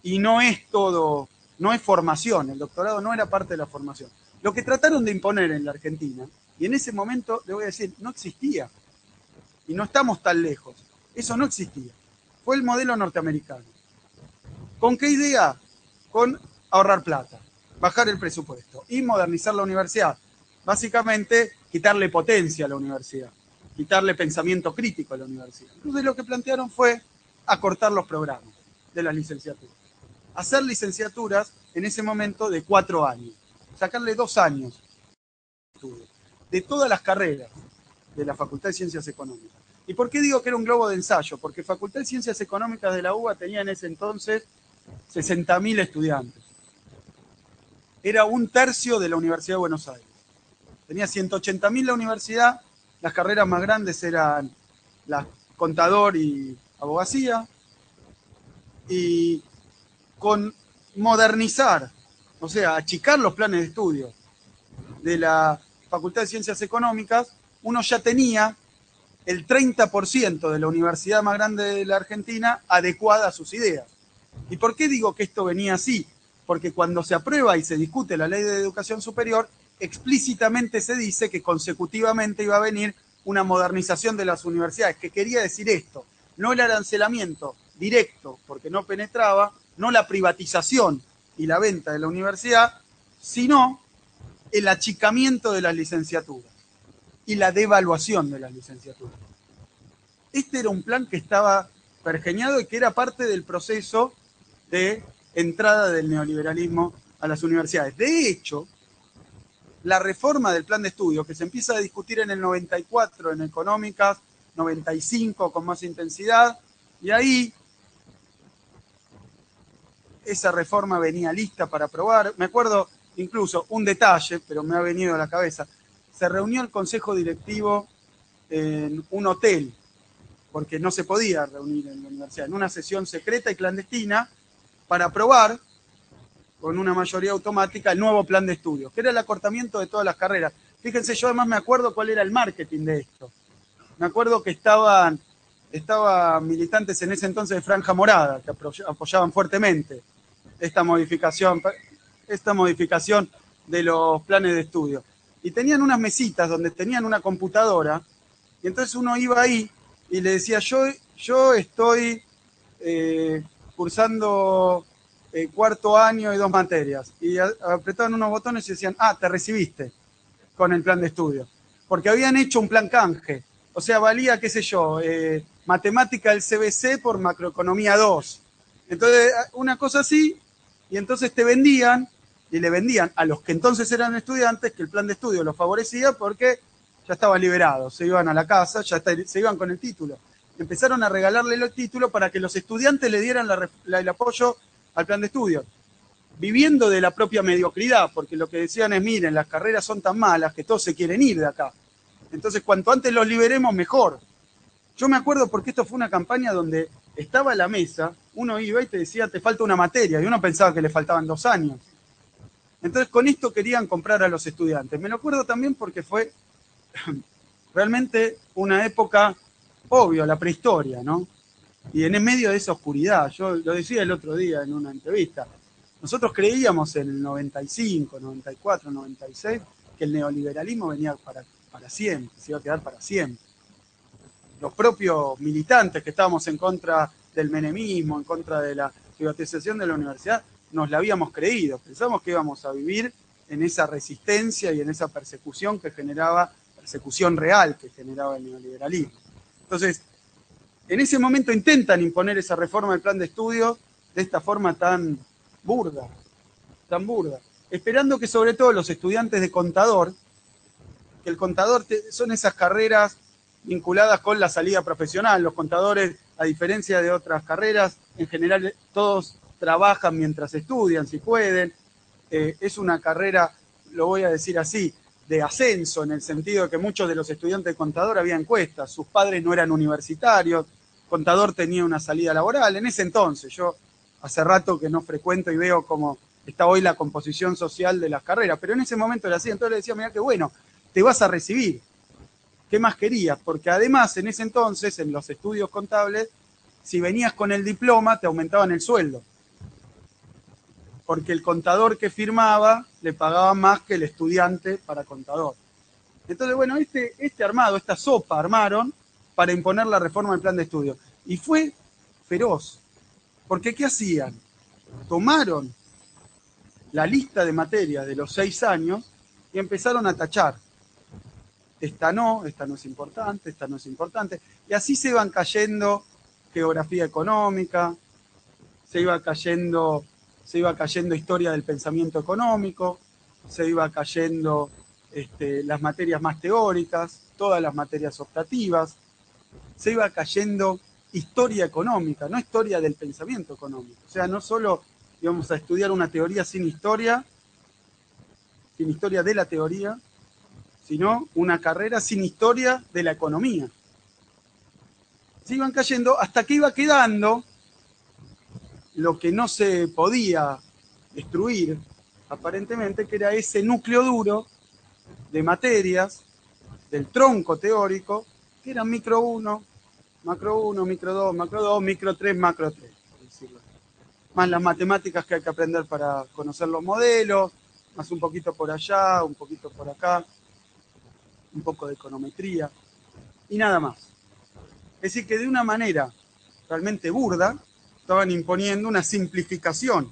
Y no es todo, no es formación, el doctorado no era parte de la formación. Lo que trataron de imponer en la Argentina, y en ese momento, le voy a decir, no existía. Y no estamos tan lejos. Eso no existía. Fue el modelo norteamericano. ¿Con qué idea? Con ahorrar plata, bajar el presupuesto y modernizar la universidad. Básicamente, quitarle potencia a la universidad, quitarle pensamiento crítico a la universidad. Entonces lo que plantearon fue acortar los programas de las licenciaturas. Hacer licenciaturas en ese momento de 4 años. Sacarle 2 años de estudio. De todas las carreras de la Facultad de Ciencias Económicas. ¿Y por qué digo que era un globo de ensayo? Porque Facultad de Ciencias Económicas de la UBA tenía en ese entonces 60.000 estudiantes. Era 1/3 de la Universidad de Buenos Aires. Tenía 180.000 la universidad, las carreras más grandes eran la contador y abogacía, y con modernizar, o sea, achicar los planes de estudio de la Facultad de Ciencias Económicas, uno ya tenía el 30% de la universidad más grande de la Argentina adecuada a sus ideas. ¿Y por qué digo que esto venía así? Porque cuando se aprueba y se discute la Ley de Educación Superior, explícitamente se dice que consecutivamente iba a venir una modernización de las universidades. ¿Qué quería decir esto? No el arancelamiento directo, porque no penetraba, no la privatización y la venta de la universidad, sino el achicamiento de las licenciaturas y la devaluación de las licenciaturas. Este era un plan que estaba pergeñado y que era parte del proceso de entrada del neoliberalismo a las universidades. De hecho, la reforma del plan de estudio, que se empieza a discutir en el 94 en económicas, 95 con más intensidad, y ahí esa reforma venía lista para aprobar. Me acuerdo incluso un detalle, pero me ha venido a la cabeza. Se reunió el consejo directivo en un hotel, porque no se podía reunir en la universidad, en una sesión secreta y clandestina, para aprobar con una mayoría automática el nuevo plan de estudios, que era el acortamiento de todas las carreras. Fíjense, yo además me acuerdo cuál era el marketing de esto. Me acuerdo que estaban militantes en ese entonces de Franja Morada, que apoyaban fuertemente esta modificación de los planes de estudio. Y tenían unas mesitas donde tenían una computadora, y entonces uno iba ahí y le decía, yo estoy cursando 4º año y 2 materias. Y apretaban unos botones y decían, te recibiste con el plan de estudio. Porque habían hecho un plan canje. O sea, valía, qué sé yo, matemática del CBC por macroeconomía 2. Entonces, una cosa así, y entonces te vendían, y le vendían a los que entonces eran estudiantes que el plan de estudio los favorecía porque ya estaban liberados, se iban a la casa, se iban con el título. Empezaron a regalarle el título para que los estudiantes le dieran el apoyo al plan de estudio, viviendo de la propia mediocridad, porque lo que decían es, miren, las carreras son tan malas que todos se quieren ir de acá. Entonces, cuanto antes los liberemos, mejor. Yo me acuerdo porque esto fue una campaña donde estaba a la mesa, uno iba y te decía, te falta una materia, y uno pensaba que le faltaban 2 años. Entonces, con esto querían comprar a los estudiantes. Me lo acuerdo también porque fue realmente una época, obvio, la prehistoria, ¿no? Y en medio de esa oscuridad, yo lo decía el otro día en una entrevista, nosotros creíamos en el 95, 94, 96, que el neoliberalismo venía para siempre, se iba a quedar para siempre. Los propios militantes que estábamos en contra del menemismo, en contra de la privatización de la universidad, nos la habíamos creído. Pensamos que íbamos a vivir en esa resistencia y en esa persecución real que generaba el neoliberalismo. Entonces, en ese momento intentan imponer esa reforma del plan de estudio de esta forma tan burda, esperando que sobre todo los estudiantes de contador, que el contador son esas carreras vinculadas con la salida profesional. Los contadores, a diferencia de otras carreras, en general todos trabajan mientras estudian, si pueden. Es una carrera, lo voy a decir así, de ascenso, en el sentido de que muchos de los estudiantes de contador había encuestas, sus padres no eran universitarios, contador tenía una salida laboral. En ese entonces, yo hace rato que no frecuento y veo cómo está hoy la composición social de las carreras, pero en ese momento era así. Entonces le decía, mira qué bueno, te vas a recibir. ¿Qué más querías? Porque además en ese entonces, en los estudios contables, si venías con el diploma te aumentaban el sueldo. Porque el contador que firmaba le pagaba más que el estudiante para contador. Entonces, bueno, esta sopa armaron para imponer la reforma del plan de estudio. Y fue feroz. Porque ¿qué hacían? Tomaron la lista de materias de los 6 años y empezaron a tachar. Esta no es importante, esta no es importante. Y así se iban cayendo geografía económica, se iba cayendo historia del pensamiento económico, se iba cayendo las materias más teóricas, todas las materias optativas, se iba cayendo historia económica, no historia del pensamiento económico. O sea, no solo íbamos a estudiar una teoría sin historia de la teoría, sino una carrera sin historia de la economía. Se iban cayendo hasta que iba quedando lo que no se podía destruir, aparentemente, que era ese núcleo duro de materias del tronco teórico, que eran micro 1, macro 1, micro 2, macro 2, micro 3, macro 3, por decirlo. Más las matemáticas que hay que aprender para conocer los modelos, más un poquito por allá, un poquito por acá, un poco de econometría, y nada más. Es decir, que de una manera realmente burda, estaban imponiendo una simplificación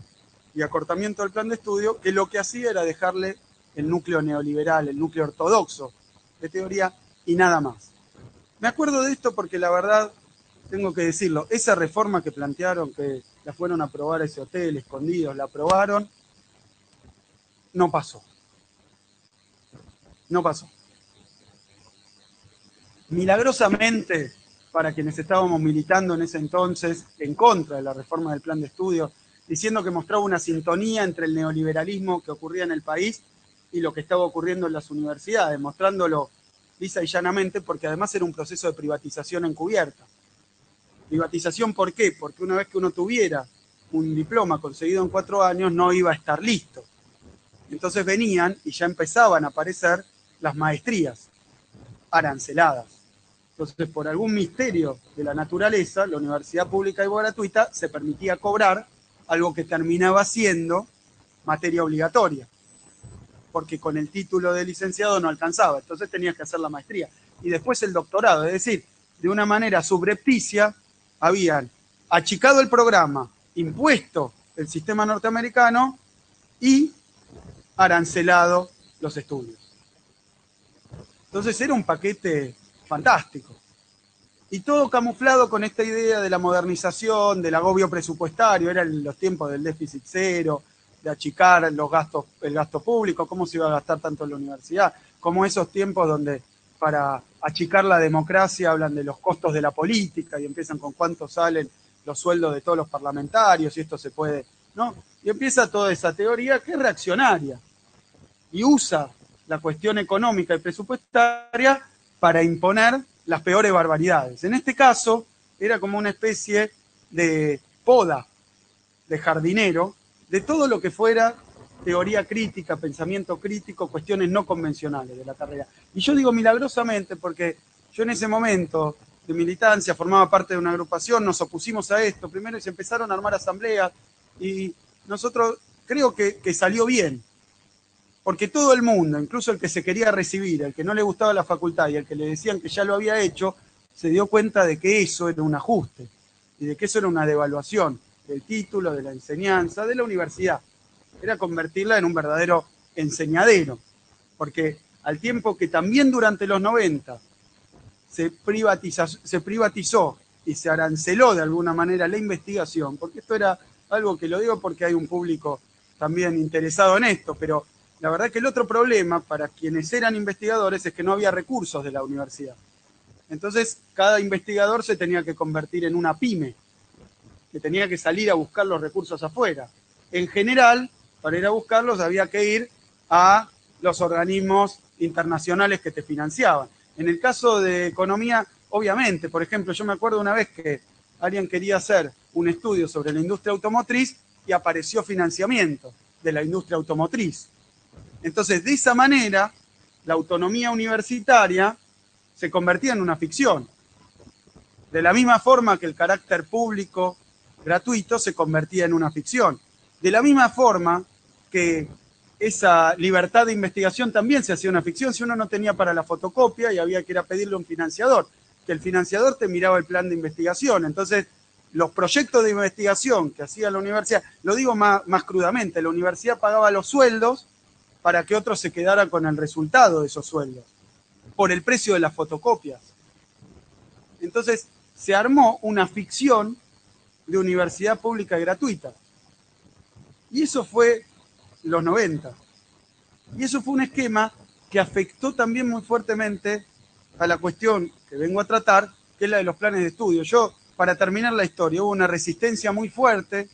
y acortamiento del plan de estudio que lo que hacía era dejarle el núcleo neoliberal, el núcleo ortodoxo de teoría y nada más. Me acuerdo de esto porque la verdad, tengo que decirlo, esa reforma que plantearon, que la fueron a aprobar a ese hotel, escondidos, la aprobaron, no pasó. No pasó. Milagrosamente, para quienes estábamos militando en ese entonces en contra de la reforma del plan de estudio, diciendo que mostraba una sintonía entre el neoliberalismo que ocurría en el país y lo que estaba ocurriendo en las universidades, mostrándolo lisa y llanamente, porque además era un proceso de privatización encubierta. ¿Privatización por qué? Porque una vez que uno tuviera un diploma conseguido en 4 años, no iba a estar listo. Entonces venían y ya empezaban a aparecer las maestrías aranceladas. Entonces, por algún misterio de la naturaleza, la universidad pública y gratuita se permitía cobrar algo que terminaba siendo materia obligatoria, porque con el título de licenciado no alcanzaba, entonces tenías que hacer la maestría. Y después el doctorado, es decir, de una manera subrepticia, habían achicado el programa, impuesto el sistema norteamericano y arancelado los estudios. Entonces era un paquete fantástico. Y todo camuflado con esta idea de la modernización, del agobio presupuestario, eran los tiempos del déficit cero, de achicar el gasto público, cómo se iba a gastar tanto en la universidad, como esos tiempos donde para achicar la democracia hablan de los costos de la política y empiezan con cuánto salen los sueldos de todos los parlamentarios y esto se puede, ¿no? Y empieza toda esa teoría que es reaccionaria y usa la cuestión económica y presupuestaria para imponer las peores barbaridades. En este caso, era como una especie de poda, de jardinero, de todo lo que fuera teoría crítica, pensamiento crítico, cuestiones no convencionales de la carrera. Y yo digo milagrosamente porque yo en ese momento de militancia formaba parte de una agrupación, nos opusimos a esto, primero se empezaron a armar asambleas y nosotros creo que salió bien. Porque todo el mundo, incluso el que se quería recibir, el que no le gustaba la facultad y el que le decían que ya lo había hecho, se dio cuenta de que eso era un ajuste y de que eso era una devaluación del título, de la enseñanza, de la universidad. Era convertirla en un verdadero enseñadero. Porque al tiempo que también durante los 90 se privatizó y se aranceló de alguna manera la investigación, porque esto era algo que lo digo porque hay un público también interesado en esto, pero la verdad que el otro problema para quienes eran investigadores es que no había recursos de la universidad. Entonces, cada investigador se tenía que convertir en una pyme, que tenía que salir a buscar los recursos afuera. En general, para ir a buscarlos había que ir a los organismos internacionales que te financiaban. En el caso de economía, obviamente, por ejemplo, yo me acuerdo una vez que alguien quería hacer un estudio sobre la industria automotriz y apareció financiamiento de la industria automotriz. Entonces, de esa manera, la autonomía universitaria se convertía en una ficción. De la misma forma que el carácter público gratuito se convertía en una ficción. De la misma forma que esa libertad de investigación también se hacía una ficción si uno no tenía para la fotocopia y había que ir a pedirle a un financiador, que el financiador te miraba el plan de investigación. Entonces, los proyectos de investigación que hacía la universidad, lo digo más crudamente, la universidad pagaba los sueldos para que otros se quedaran con el resultado de esos sueldos, por el precio de las fotocopias. Entonces, se armó una ficción de universidad pública y gratuita. Y eso fue los 90. Y eso fue un esquema que afectó también muy fuertemente a la cuestión que vengo a tratar, que es la de los planes de estudio. Yo, para terminar la historia, hubo una resistencia muy fuerte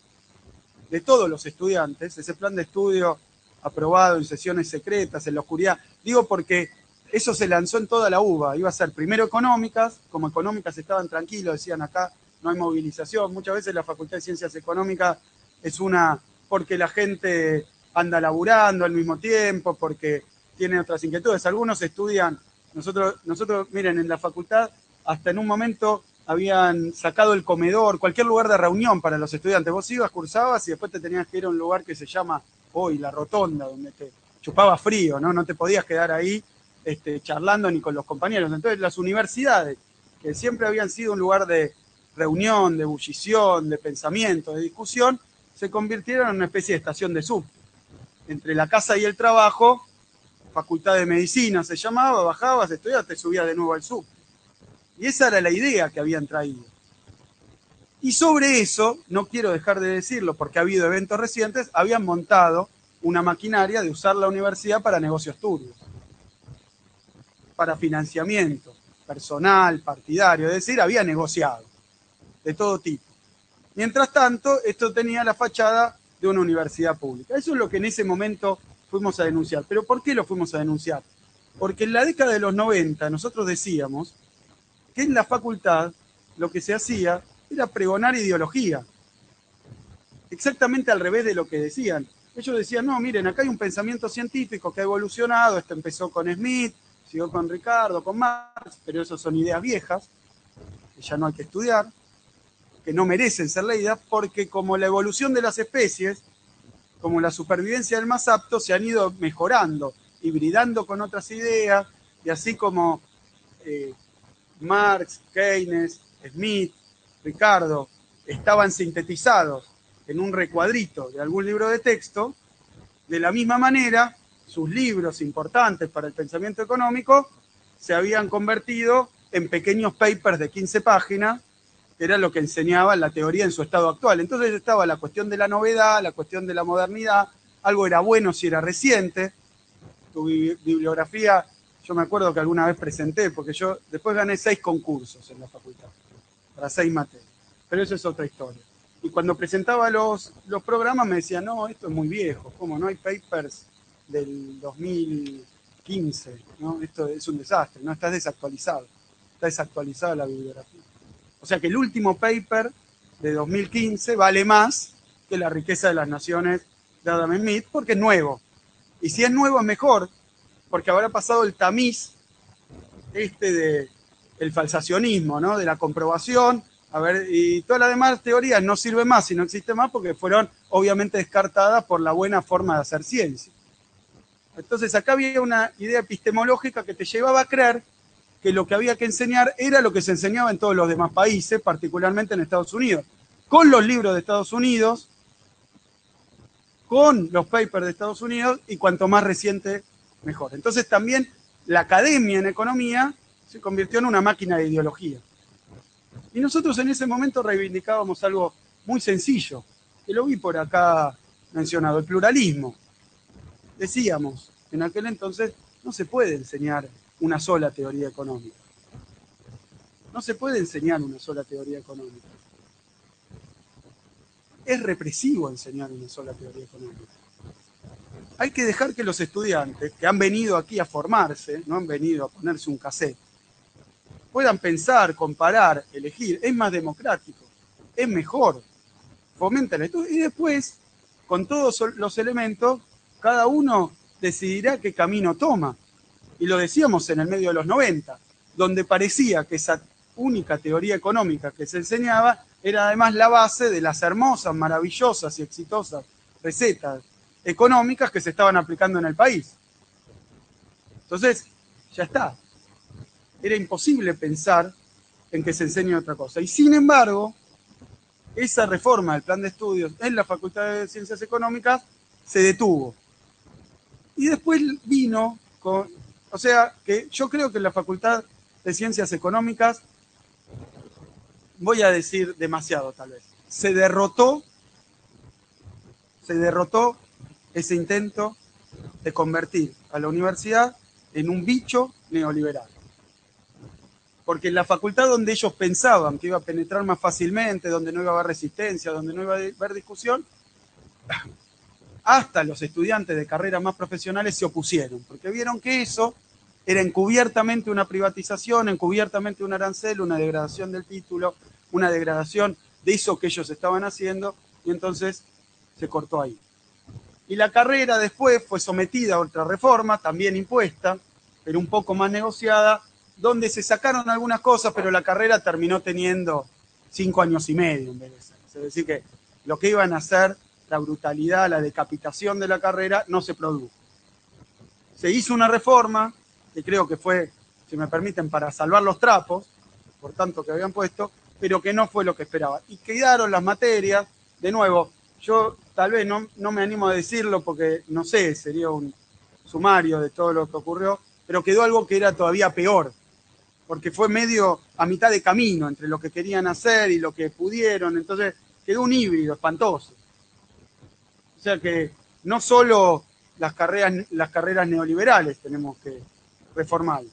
de todos los estudiantes, ese plan de estudio aprobado en sesiones secretas, en la oscuridad. Digo porque eso se lanzó en toda la UBA. Iba a ser primero económicas, como económicas estaban tranquilos, decían acá no hay movilización. Muchas veces la Facultad de Ciencias Económicas es una porque la gente anda laburando al mismo tiempo, porque tiene otras inquietudes. Algunos estudian, nosotros, miren, en la facultad hasta en un momento habían sacado el comedor, cualquier lugar de reunión para los estudiantes. Vos ibas, cursabas y después te tenías que ir a un lugar que se llama hoy la rotonda, donde te chupaba frío, ¿no? No te podías quedar ahí charlando ni con los compañeros. Entonces las universidades, que siempre habían sido un lugar de reunión, de ebullición, de pensamiento, de discusión, se convirtieron en una especie de estación de subte. Entre la casa y el trabajo, Facultad de Medicina se llamaba, bajabas, estudiabas, te subías de nuevo al subte. Y esa era la idea que habían traído. Y sobre eso, no quiero dejar de decirlo porque ha habido eventos recientes, habían montado una maquinaria de usar la universidad para negocios turbios, para financiamiento personal, partidario, es decir, había negociado de todo tipo. Mientras tanto, esto tenía la fachada de una universidad pública. Eso es lo que en ese momento fuimos a denunciar. ¿Pero por qué lo fuimos a denunciar? Porque en la década de los 90 nosotros decíamos que en la facultad lo que se hacía era pregonar ideología. Exactamente al revés de lo que decían. Ellos decían, no, miren, acá hay un pensamiento científico que ha evolucionado, esto empezó con Smith, siguió con Ricardo, con Marx, pero esas son ideas viejas, que ya no hay que estudiar, que no merecen ser leídas, porque como la evolución de las especies, como la supervivencia del más apto, se han ido mejorando, hibridando con otras ideas, y así como Marx, Keynes, Smith, Ricardo, estaban sintetizados en un recuadrito de algún libro de texto, de la misma manera, sus libros importantes para el pensamiento económico se habían convertido en pequeños papers de 15 páginas, que era lo que enseñaba la teoría en su estado actual. Entonces estaba la cuestión de la novedad, la cuestión de la modernidad, algo era bueno si era reciente. Tu bibliografía, yo me acuerdo que alguna vez presenté, porque yo después gané 6 concursos en la facultad, para 6 materias, pero eso es otra historia. Y cuando presentaba los programas me decían, no, esto es muy viejo, ¿cómo no hay papers del 2015? ¿No? Esto es un desastre, no está desactualizado, está desactualizada la bibliografía. O sea que el último paper de 2015 vale más que La riqueza de las naciones de Adam Smith porque es nuevo. Y si es nuevo es mejor, porque habrá pasado el tamiz del falsacionismo, ¿no? De la comprobación. A ver, y todas las demás teorías no sirven más y no existen más porque fueron obviamente descartadas por la buena forma de hacer ciencia. Entonces acá había una idea epistemológica que te llevaba a creer que lo que había que enseñar era lo que se enseñaba en todos los demás países, particularmente en Estados Unidos, con los libros de Estados Unidos, con los papers de Estados Unidos, y cuanto más reciente, mejor. Entonces también la academia en economía se convirtió en una máquina de ideología. Y nosotros en ese momento reivindicábamos algo muy sencillo, que lo vi por acá mencionado, el pluralismo. Decíamos, en aquel entonces no se puede enseñar una sola teoría económica. No se puede enseñar una sola teoría económica. Es represivo enseñar una sola teoría económica. hay que dejar que los estudiantes que han venido aquí a formarse, no han venido a ponerse un cassette, puedan pensar, comparar, elegir. Es más democrático, es mejor, fomenta el estudio y después, con todos los elementos, cada uno decidirá qué camino toma. Y lo decíamos en el medio de los 90, donde parecía que esa única teoría económica que se enseñaba era además la base de las hermosas, maravillosas y exitosas recetas económicas que se estaban aplicando en el país. Entonces, ya está. Era imposible pensar en que se enseñe otra cosa. Y sin embargo, esa reforma del plan de estudios en la Facultad de Ciencias Económicas se detuvo. Y después vino con... O sea, que yo creo que en la Facultad de Ciencias Económicas, voy a decir demasiado tal vez, se derrotó ese intento de convertir a la universidad en un bicho neoliberal. Porque en la facultad donde ellos pensaban que iba a penetrar más fácilmente, donde no iba a haber resistencia, donde no iba a haber discusión, hasta los estudiantes de carreras más profesionales se opusieron, porque vieron que eso era encubiertamente una privatización, encubiertamente un arancel, una degradación del título, una degradación de eso que ellos estaban haciendo, y entonces se cortó ahí. Y la carrera después fue sometida a otra reforma, también impuesta, pero un poco más negociada, donde se sacaron algunas cosas, pero la carrera terminó teniendo 5 años y medio en vez de 6. Es decir, que lo que iban a hacer, la brutalidad, la decapitación de la carrera, no se produjo. Se hizo una reforma, que creo que fue, si me permiten, para salvar los trapos, por tanto que habían puesto, pero que no fue lo que esperaban. Y quedaron las materias, de nuevo, yo tal vez no me animo a decirlo porque, no sé, sería un sumario de todo lo que ocurrió, pero quedó algo que era todavía peor, porque fue medio a mitad de camino entre lo que querían hacer y lo que pudieron, entonces quedó un híbrido espantoso. O sea que no solo las carreras neoliberales tenemos que reformar,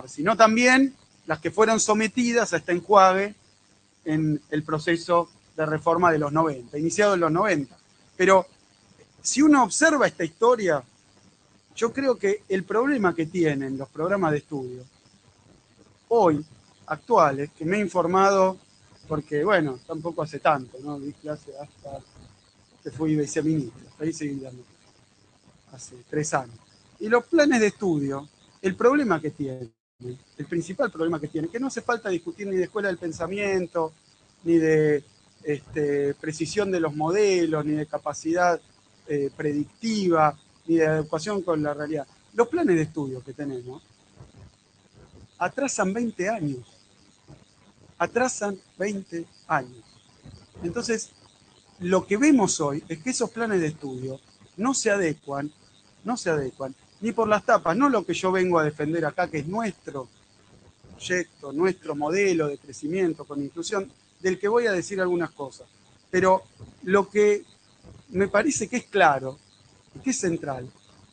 sino también las que fueron sometidas a este enjuague en el proceso de reforma de los 90, iniciado en los 90. Pero si uno observa esta historia, yo creo que el problema que tienen los programas de estudio hoy, actuales, que me he informado, porque bueno, tampoco hace tanto, ¿no? Di clase hasta que fui viceministro, ahí seguí dando hace 3 años. Y los planes de estudio, el problema que tienen, el principal problema que tienen, que no hace falta discutir ni de escuela del pensamiento, ni de precisión de los modelos, ni de capacidad predictiva, ni de adecuación con la realidad. Los planes de estudio que tenemos atrasan 20 años. Atrasan 20 años. Entonces, lo que vemos hoy es que esos planes de estudio no se adecuan ni por las tapas, no lo que yo vengo a defender acá, que es nuestro proyecto, nuestro modelo de crecimiento con inclusión, del que voy a decir algunas cosas. Pero lo que me parece que es claro y que es central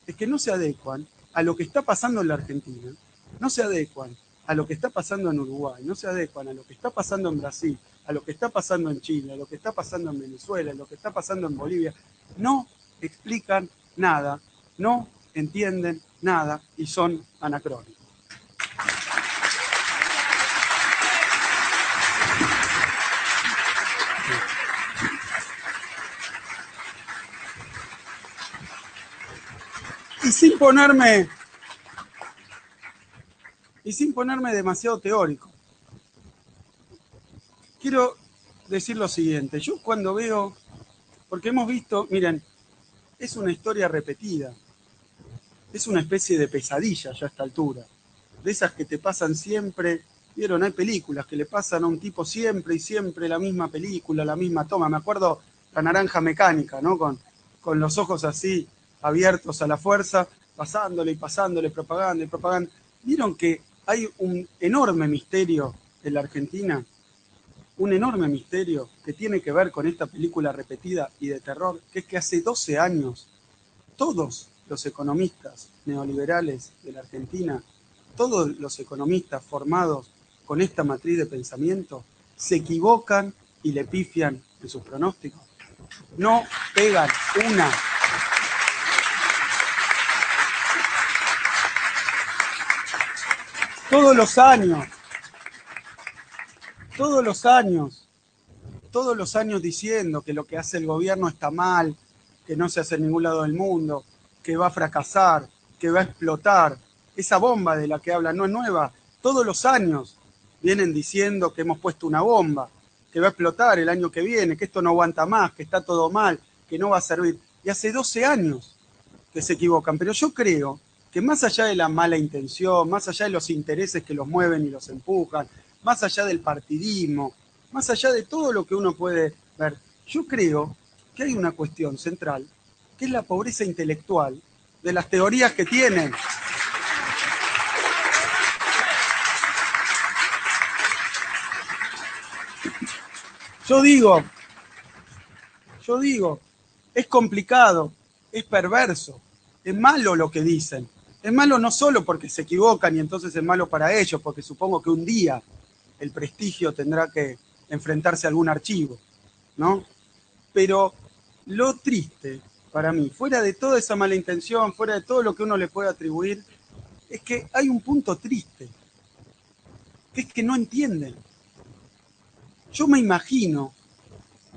es que no se adecuan a lo que está pasando en la Argentina, no se adecuan a lo que está pasando en Uruguay, no se adecuan a lo que está pasando en Brasil, a lo que está pasando en Chile, a lo que está pasando en Venezuela, a lo que está pasando en Bolivia. No explican nada, no entienden nada y son anacrónicos. Y sin ponerme demasiado teórico, quiero decir lo siguiente. Yo cuando veo, porque hemos visto, miren, es una historia repetida, es una especie de pesadilla ya a esta altura, de esas que te pasan siempre. Vieron, hay películas que le pasan a un tipo siempre y siempre la misma película, la misma toma. Me acuerdo La Naranja Mecánica, ¿no? Con los ojos así abiertos a la fuerza, pasándole y pasándole propaganda y propaganda. Vieron que hay un enorme misterio en la Argentina, un enorme misterio que tiene que ver con esta película repetida y de terror, que es que hace 12 años todos los economistas neoliberales de la Argentina, todos los economistas formados con esta matriz de pensamiento, se equivocan y le pifian en sus pronósticos. No pegan una. todos los años, diciendo que lo que hace el gobierno está mal, que no se hace en ningún lado del mundo, que va a fracasar, que va a explotar. Esa bomba de la que hablan no es nueva. Todos los años vienen diciendo que hemos puesto una bomba, que va a explotar el año que viene, que esto no aguanta más, que está todo mal, que no va a servir. Y hace 12 años que se equivocan. Pero yo creo que más allá de la mala intención, más allá de los intereses que los mueven y los empujan, más allá del partidismo, más allá de todo lo que uno puede ver, yo creo que hay una cuestión central, que es la pobreza intelectual de las teorías que tienen. Yo digo, es complicado, es perverso, es malo lo que dicen. Es malo no solo porque se equivocan y entonces es malo para ellos, porque supongo que un día el prestigio tendrá que enfrentarse a algún archivo, ¿no? Pero lo triste para mí, fuera de toda esa mala intención, fuera de todo lo que uno le puede atribuir, es que hay un punto triste, que es que no entienden. Yo me imagino,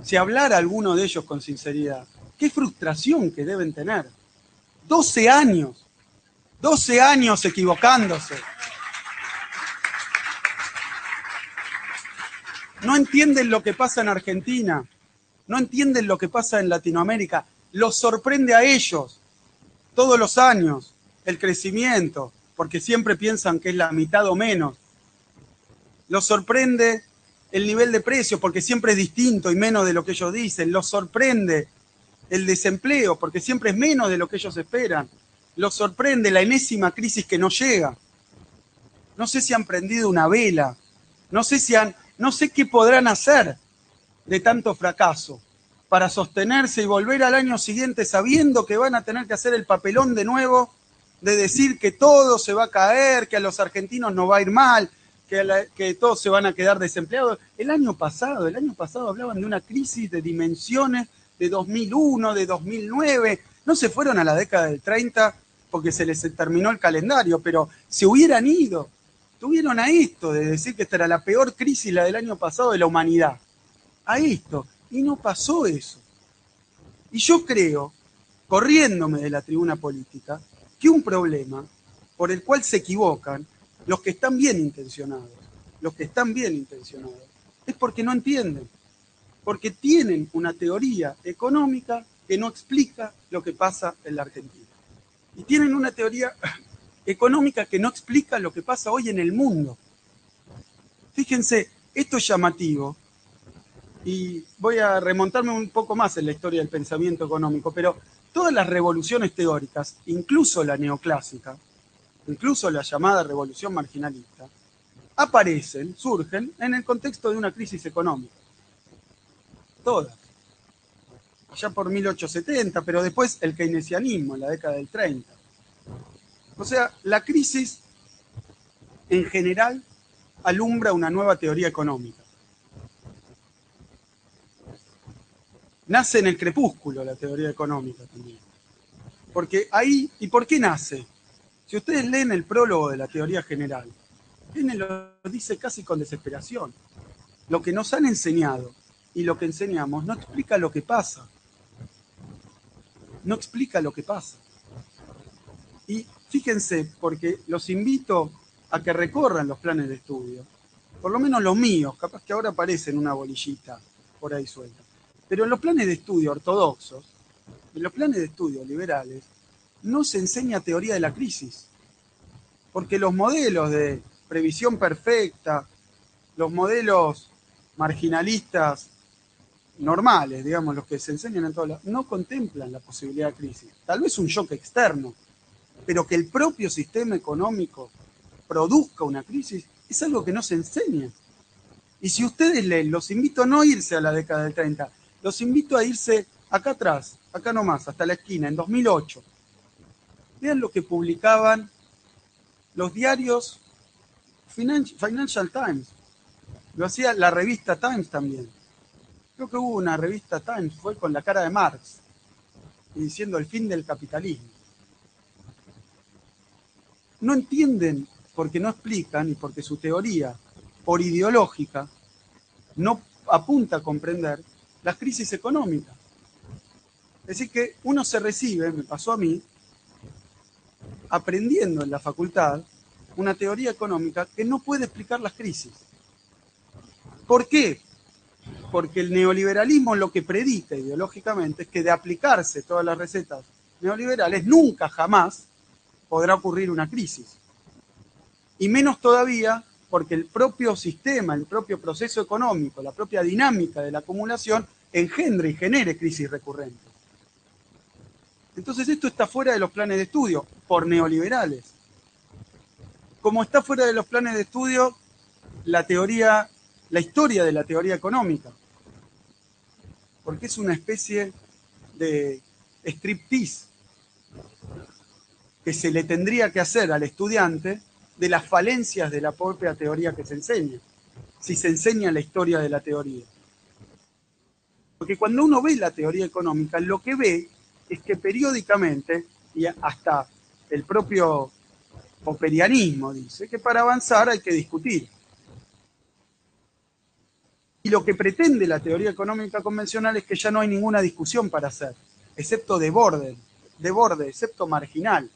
si hablara alguno de ellos con sinceridad, qué frustración que deben tener. 12 años equivocándose. No entienden lo que pasa en Argentina, no entienden lo que pasa en Latinoamérica. Los sorprende a ellos todos los años el crecimiento, porque siempre piensan que es la mitad o menos. Los sorprende el nivel de precios, porque siempre es distinto y menos de lo que ellos dicen. Los sorprende el desempleo, porque siempre es menos de lo que ellos esperan. Los sorprende la enésima crisis que no llega. No sé si han prendido una vela, no sé qué podrán hacer de tanto fracaso para sostenerse y volver al año siguiente sabiendo que van a tener que hacer el papelón de nuevo, de decir que todo se va a caer, que a los argentinos no va a ir mal, que todos se van a quedar desempleados. El año pasado hablaban de una crisis de dimensiones de 2001, de 2009. No se fueron a la década del 30 porque se les terminó el calendario, pero se hubieran ido. Tuvieron a esto de decir que esta era la peor crisis, la del año pasado, de la humanidad. A esto. Y no pasó eso. Y yo creo, corriéndome de la tribuna política, que un problema por el cual se equivocan los que están bien intencionados, es porque no entienden, porque tienen una teoría económica que no explica lo que pasa en la Argentina. Y tienen una teoría económica que no explica lo que pasa hoy en el mundo. Fíjense, esto es llamativo, y voy a remontarme un poco más en la historia del pensamiento económico, pero todas las revoluciones teóricas, incluso la neoclásica, incluso la llamada revolución marginalista, surgen en el contexto de una crisis económica. Todas. Allá por 1870, pero después el keynesianismo en la década del 30. O sea, la crisis en general alumbra una nueva teoría económica. Nace en el crepúsculo la teoría económica también. Porque ahí, ¿y por qué nace? Si ustedes leen el prólogo de la teoría general, lo dice casi con desesperación. Lo que nos han enseñado y lo que enseñamos no explica lo que pasa. No explica lo que pasa. Y fíjense, porque los invito a que recorran los planes de estudio, por lo menos los míos, capaz que ahora aparecen una bolillita por ahí suelta. Pero en los planes de estudio ortodoxos, en los planes de estudio liberales, no se enseña teoría de la crisis. Porque los modelos de previsión perfecta, los modelos marginalistas normales, digamos, los que se enseñan en todos lados, no contemplan la posibilidad de crisis. Tal vez un shock externo, pero que el propio sistema económico produzca una crisis es algo que no se enseña. Y si ustedes leen, los invito a no irse a la década del 30, los invito a irse acá atrás, acá nomás, hasta la esquina, en 2008. Vean lo que publicaban los diarios Financial Times. Lo hacía la revista Times también. Creo que hubo una revista Times, fue con la cara de Marx, y diciendo el fin del capitalismo. No entienden porque no explican y porque su teoría, por ideológica, no apunta a comprender las crisis económicas. Es decir, que uno se recibe, me pasó a mí, aprendiendo en la facultad una teoría económica que no puede explicar las crisis. ¿Por qué? Porque el neoliberalismo lo que predica ideológicamente es que de aplicarse todas las recetas neoliberales nunca jamás podrá ocurrir una crisis. Y menos todavía porque el propio sistema, el propio proceso económico, la propia dinámica de la acumulación engendre y genere crisis recurrentes. Entonces esto está fuera de los planes de estudio por neoliberales. Como está fuera de los planes de estudio la historia de la teoría económica, porque es una especie de striptease que se le tendría que hacer al estudiante de las falencias de la propia teoría que se enseña, si se enseña la historia de la teoría. Porque cuando uno ve la teoría económica, lo que ve es que periódicamente, y hasta el propio popperianismo dice, que para avanzar hay que discutir. Y lo que pretende la teoría económica convencional es que ya no hay ninguna discusión para hacer, excepto de borde, excepto marginal,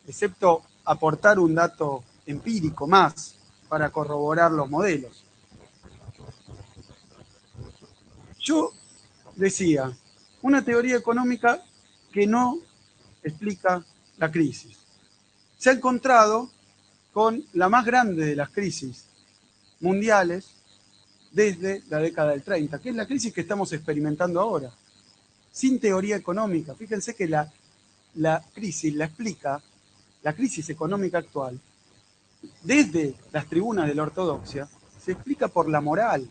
excepto aportar un dato empírico más para corroborar los modelos. Yo decía, una teoría económica que no explica la crisis. Se ha encontrado con la más grande de las crisis mundiales desde la década del 30, que es la crisis que estamos experimentando ahora, sin teoría económica. Fíjense que la crisis la explica, la crisis económica actual, desde las tribunas de la ortodoxia, se explica por la moral,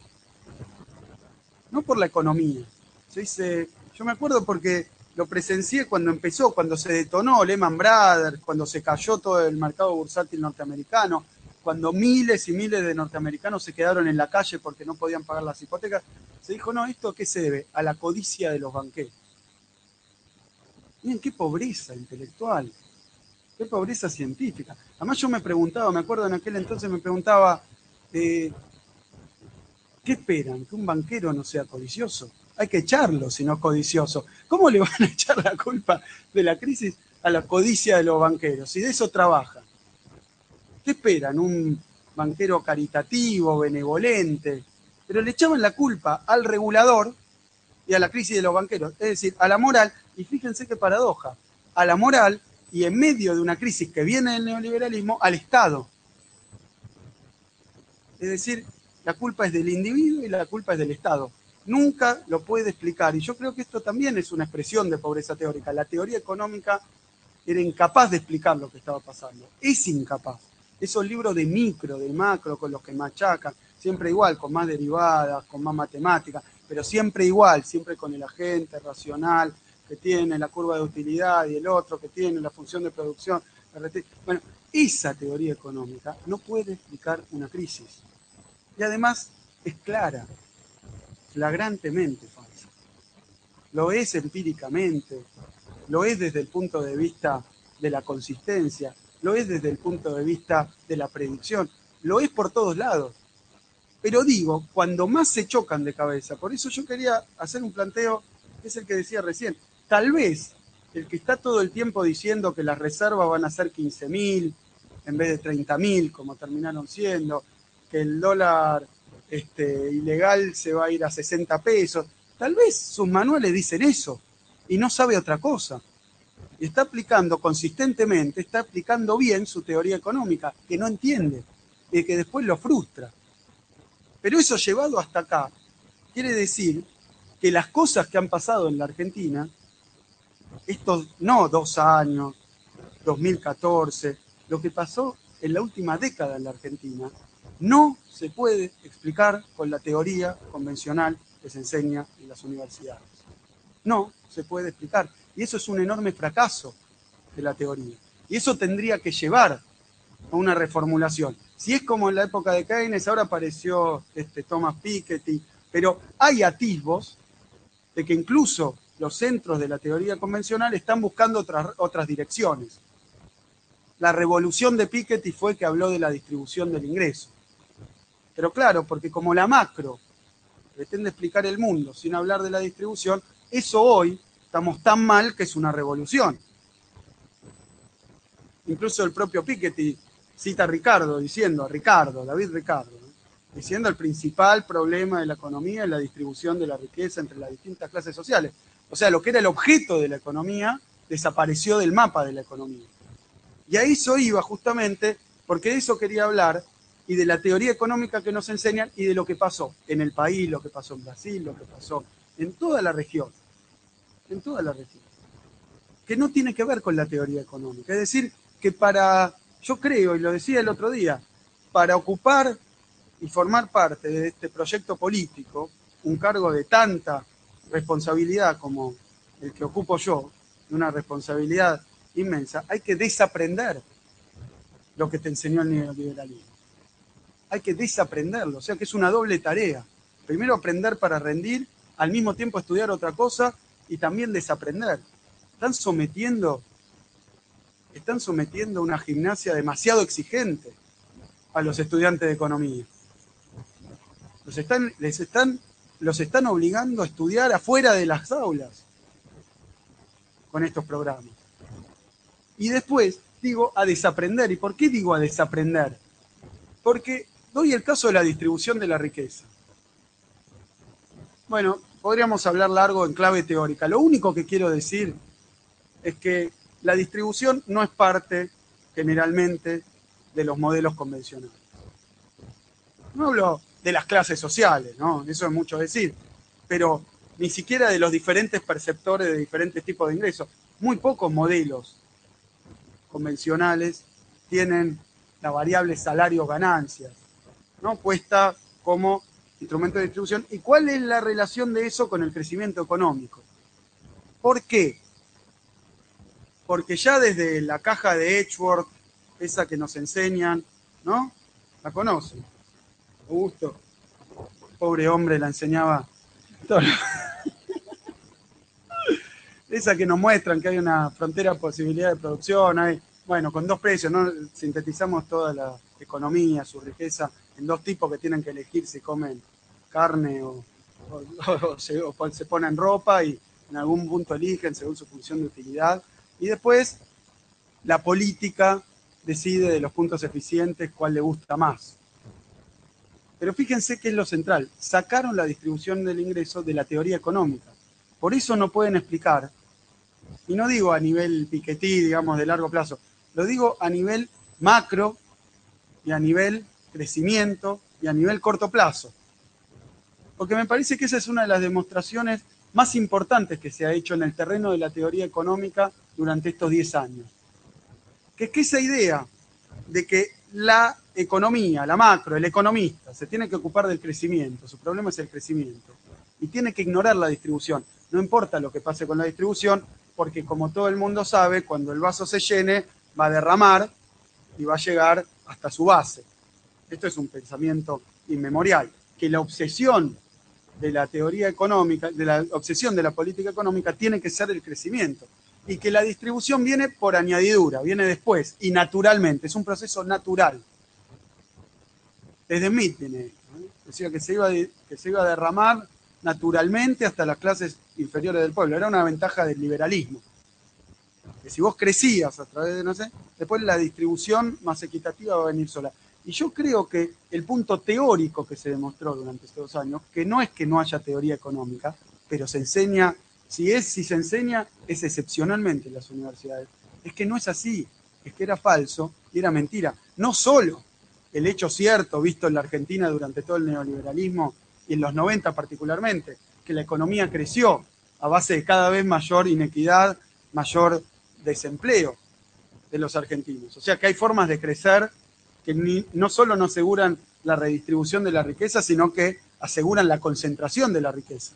no por la economía. Se dice, yo me acuerdo porque lo presencié cuando empezó, cuando se detonó Lehman Brothers, cuando se cayó todo el mercado bursátil norteamericano, cuando miles y miles de norteamericanos se quedaron en la calle porque no podían pagar las hipotecas, se dijo, no, ¿esto a qué se debe? A la codicia de los banqueros. Miren, qué pobreza intelectual, qué pobreza científica. Además yo me preguntaba, me acuerdo en aquel entonces me preguntaba, ¿qué esperan? ¿Que un banquero no sea codicioso? Hay que echarlo si no es codicioso. ¿Cómo le van a echar la culpa de la crisis a la codicia de los banqueros? Si de eso trabajan. ¿Qué esperan? ¿Un banquero caritativo, benevolente? Pero le echaban la culpa al regulador y a la crisis de los banqueros. Es decir, a la moral, y fíjense qué paradoja, a la moral y en medio de una crisis que viene del neoliberalismo, al Estado. Es decir, la culpa es del individuo y la culpa es del Estado. Nunca lo puede explicar. Y yo creo que esto también es una expresión de pobreza teórica. La teoría económica era incapaz de explicar lo que estaba pasando. Es incapaz. Esos libros de micro, de macro, con los que machacan, siempre igual, con más derivadas, con más matemáticas, pero siempre igual, siempre con el agente racional que tiene la curva de utilidad y el otro que tiene la función de producción. Bueno, esa teoría económica no puede explicar una crisis. Y además es clara, flagrantemente falsa. Lo es empíricamente, lo es desde el punto de vista de la consistencia, lo es desde el punto de vista de la predicción, lo es por todos lados. Pero digo, cuando más se chocan de cabeza, por eso yo quería hacer un planteo, que es el que decía recién, tal vez el que está todo el tiempo diciendo que las reservas van a ser 15.000 en vez de 30.000, como terminaron siendo, que el dólar ilegal se va a ir a 60 pesos, tal vez sus manuales dicen eso y no sabe otra cosa. Y está aplicando consistentemente, está aplicando bien su teoría económica, que no entiende y que después lo frustra. Pero eso llevado hasta acá quiere decir que las cosas que han pasado en la Argentina, estos no 2 años, 2014, lo que pasó en la última década en la Argentina, no se puede explicar con la teoría convencional que se enseña en las universidades. No se puede explicar. Y eso es un enorme fracaso de la teoría. Y eso tendría que llevar a una reformulación. Si es como en la época de Keynes, ahora apareció Thomas Piketty, pero hay atisbos de que incluso los centros de la teoría convencional están buscando otras direcciones. la revolución de Piketty fue que habló de la distribución del ingreso. Pero claro, porque como la macro pretende explicar el mundo sin hablar de la distribución, eso hoy estamos tan mal que es una revolución. Incluso el propio Piketty cita a David Ricardo, ¿no? Diciendo el principal problema de la economía es la distribución de la riqueza entre las distintas clases sociales. O sea, lo que era el objeto de la economía desapareció del mapa de la economía. Y a eso iba justamente, porque de eso quería hablar, y de la teoría económica que nos enseñan, y de lo que pasó en el país, lo que pasó en Brasil, lo que pasó en toda la región. En toda la región. Que no tiene que ver con la teoría económica. Es decir, que yo creo, y lo decía el otro día, para ocupar y formar parte de este proyecto político, un cargo de tanta responsabilidad como el que ocupo yo, de una responsabilidad inmensa, hay que desaprender lo que te enseñó el neoliberalismo. Hay que desaprenderlo, o sea que es una doble tarea. Primero aprender para rendir, al mismo tiempo estudiar otra cosa y también desaprender. Están sometiendo una gimnasia demasiado exigente a los estudiantes de economía. Los están obligando a estudiar afuera de las aulas con estos programas. Y después digo a desaprender. ¿Y por qué digo a desaprender? Porque doy el caso de la distribución de la riqueza. Bueno, podríamos hablar largo en clave teórica. Lo único que quiero decir es que la distribución no es parte, generalmente, de los modelos convencionales. No hablo de las clases sociales, ¿no? Eso es mucho decir, pero ni siquiera de los diferentes perceptores de diferentes tipos de ingresos. Muy pocos modelos convencionales tienen la variable salario-ganancias, ¿no? Puesta como instrumento de distribución. ¿Y cuál es la relación de eso con el crecimiento económico? ¿Por qué? Porque ya desde la caja de Edgeworth, esa que nos enseñan, ¿no? ¿La conocen? Augusto, pobre hombre, la enseñaba. Esa que nos muestran que hay una frontera de posibilidad de producción, hay, bueno, con dos precios, ¿no? Sintetizamos toda la economía, su riqueza, en dos tipos que tienen que elegir si comen carne o se ponen ropa y en algún punto eligen según su función de utilidad. Y después la política decide de los puntos eficientes cuál le gusta más. Pero fíjense que es lo central. Sacaron la distribución del ingreso de la teoría económica. Por eso no pueden explicar, y no digo a nivel Piketty, digamos, de largo plazo, lo digo a nivel macro y a nivel crecimiento y a nivel corto plazo. Porque me parece que esa es una de las demostraciones más importantes que se ha hecho en el terreno de la teoría económica durante estos 10 años. Que es que esa idea de que la economía, la macro, el economista, se tiene que ocupar del crecimiento, su problema es el crecimiento, y tiene que ignorar la distribución. No importa lo que pase con la distribución, porque como todo el mundo sabe, cuando el vaso se llene, va a derramar y va a llegar hasta su base. Esto es un pensamiento inmemorial, que la obsesión de la teoría económica, de la obsesión de la política económica, tiene que ser el crecimiento. Y que la distribución viene por añadidura, viene después, y naturalmente, es un proceso natural. Desde Smith viene esto, ¿no? Decía que se iba a derramar naturalmente hasta las clases inferiores del pueblo. Era una ventaja del liberalismo. Que si vos crecías a través de, no sé, después la distribución más equitativa va a venir sola. Y yo creo que el punto teórico que se demostró durante estos 2 años, que no es que no haya teoría económica, pero se enseña, si se enseña, es excepcionalmente en las universidades, es que no es así, es que era falso y era mentira. No solo el hecho cierto visto en la Argentina durante todo el neoliberalismo y en los 90 particularmente, que la economía creció a base de cada vez mayor inequidad, mayor desempleo de los argentinos. O sea que hay formas de crecer que no solo no aseguran la redistribución de la riqueza, sino que aseguran la concentración de la riqueza.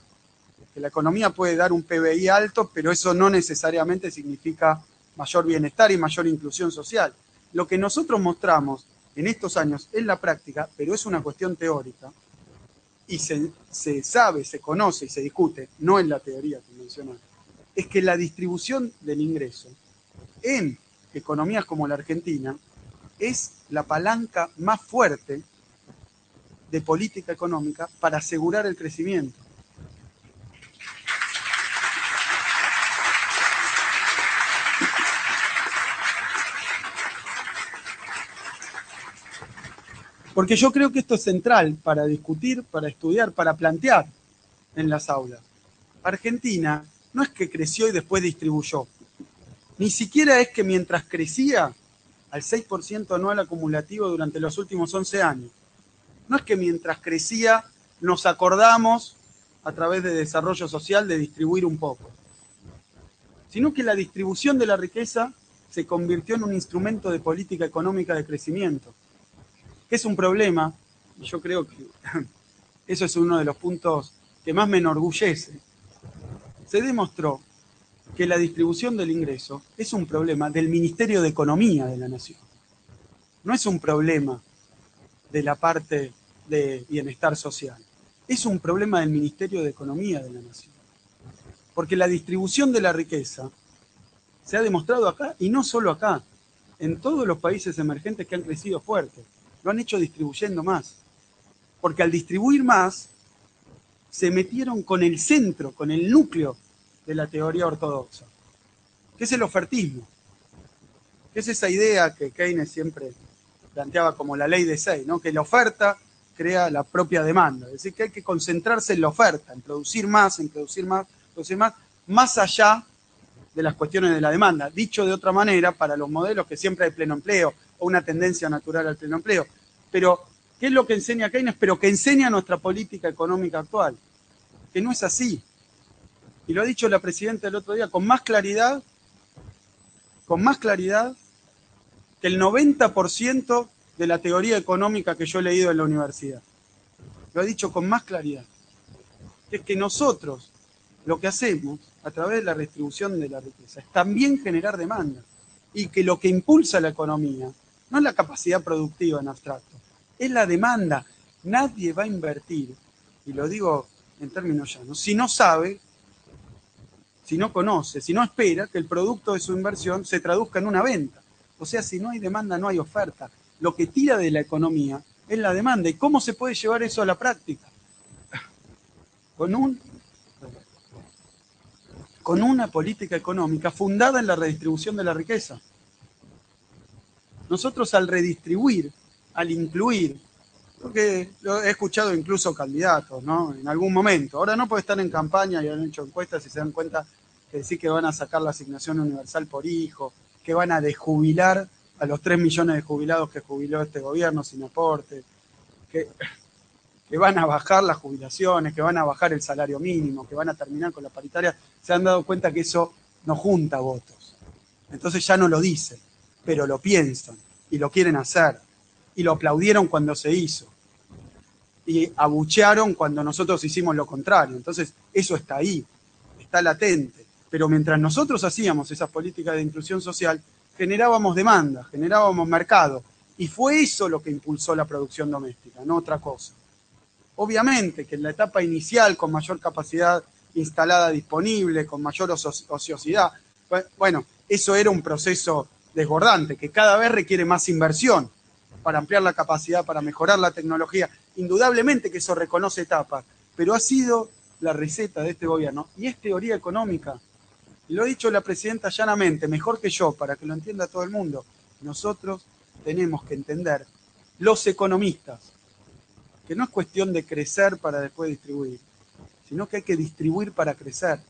Que la economía puede dar un PBI alto, pero eso no necesariamente significa mayor bienestar y mayor inclusión social. Lo que nosotros mostramos en estos años en la práctica, pero es una cuestión teórica, y se sabe, se conoce y se discute, no en la teoría convencional, es que la distribución del ingreso en economías como la Argentina, es la palanca más fuerte de política económica para asegurar el crecimiento. Porque yo creo que esto es central para discutir, para estudiar, para plantear en las aulas. Argentina no es que creció y después distribuyó. Ni siquiera es que mientras crecía al 6% anual acumulativo durante los últimos 11 años, no es que mientras crecía nos acordamos a través de desarrollo social de distribuir un poco, sino que la distribución de la riqueza se convirtió en un instrumento de política económica de crecimiento, que es un problema, y yo creo que eso es uno de los puntos que más me enorgullece. Se demostró que la distribución del ingreso es un problema del Ministerio de Economía de la Nación. No es un problema de la parte de bienestar social. Es un problema del Ministerio de Economía de la Nación. Porque la distribución de la riqueza se ha demostrado acá, y no solo acá, en todos los países emergentes que han crecido fuerte. Lo han hecho distribuyendo más. Porque al distribuir más, se metieron con el centro, con el núcleo de la teoría ortodoxa, que es el ofertismo, que es esa idea que Keynes siempre planteaba como la ley de 6, ¿no? Que la oferta crea la propia demanda, es decir, que hay que concentrarse en la oferta, en producir más, más allá de las cuestiones de la demanda. Dicho de otra manera, para los modelos que siempre hay pleno empleo o una tendencia natural al pleno empleo. Pero, ¿qué es lo que enseña Keynes? Pero que enseña nuestra política económica actual, que no es así. Y lo ha dicho la presidenta el otro día con más claridad que el 90% de la teoría económica que yo he leído en la universidad. Lo ha dicho con más claridad. Es que nosotros lo que hacemos a través de la redistribución de la riqueza es también generar demanda. Y que lo que impulsa la economía no es la capacidad productiva en abstracto, es la demanda. Nadie va a invertir, y lo digo en términos llanos, si no sabe, si no conoce, si no espera que el producto de su inversión se traduzca en una venta. O sea, si no hay demanda, no hay oferta. Lo que tira de la economía es la demanda. ¿Y cómo se puede llevar eso a la práctica? Con una política económica fundada en la redistribución de la riqueza. Nosotros al redistribuir, al incluir, porque lo he escuchado incluso candidatos, ¿no? En algún momento. Ahora no, porque están en campaña y han hecho encuestas y se dan cuenta que decir que van a sacar la asignación universal por hijo, que van a desjubilar a los 3 millones de jubilados que jubiló este gobierno sin aporte, que van a bajar las jubilaciones, que van a bajar el salario mínimo, que van a terminar con la paritaria, se han dado cuenta que eso no junta votos. Entonces ya no lo dicen, pero lo piensan y lo quieren hacer. Y lo aplaudieron cuando se hizo. Y abuchearon cuando nosotros hicimos lo contrario. Entonces eso está ahí, está latente. Pero mientras nosotros hacíamos esas políticas de inclusión social, generábamos demanda, generábamos mercado. Y fue eso lo que impulsó la producción doméstica, no otra cosa. Obviamente que en la etapa inicial, con mayor capacidad instalada disponible, con mayor ociosidad, bueno, eso era un proceso desbordante, que cada vez requiere más inversión para ampliar la capacidad, para mejorar la tecnología. Indudablemente que eso reconoce etapas, pero ha sido la receta de este gobierno. Y es teoría económica. Y lo ha dicho la presidenta llanamente, mejor que yo, para que lo entienda todo el mundo. Nosotros tenemos que entender, los economistas, que no es cuestión de crecer para después distribuir, sino que hay que distribuir para crecer.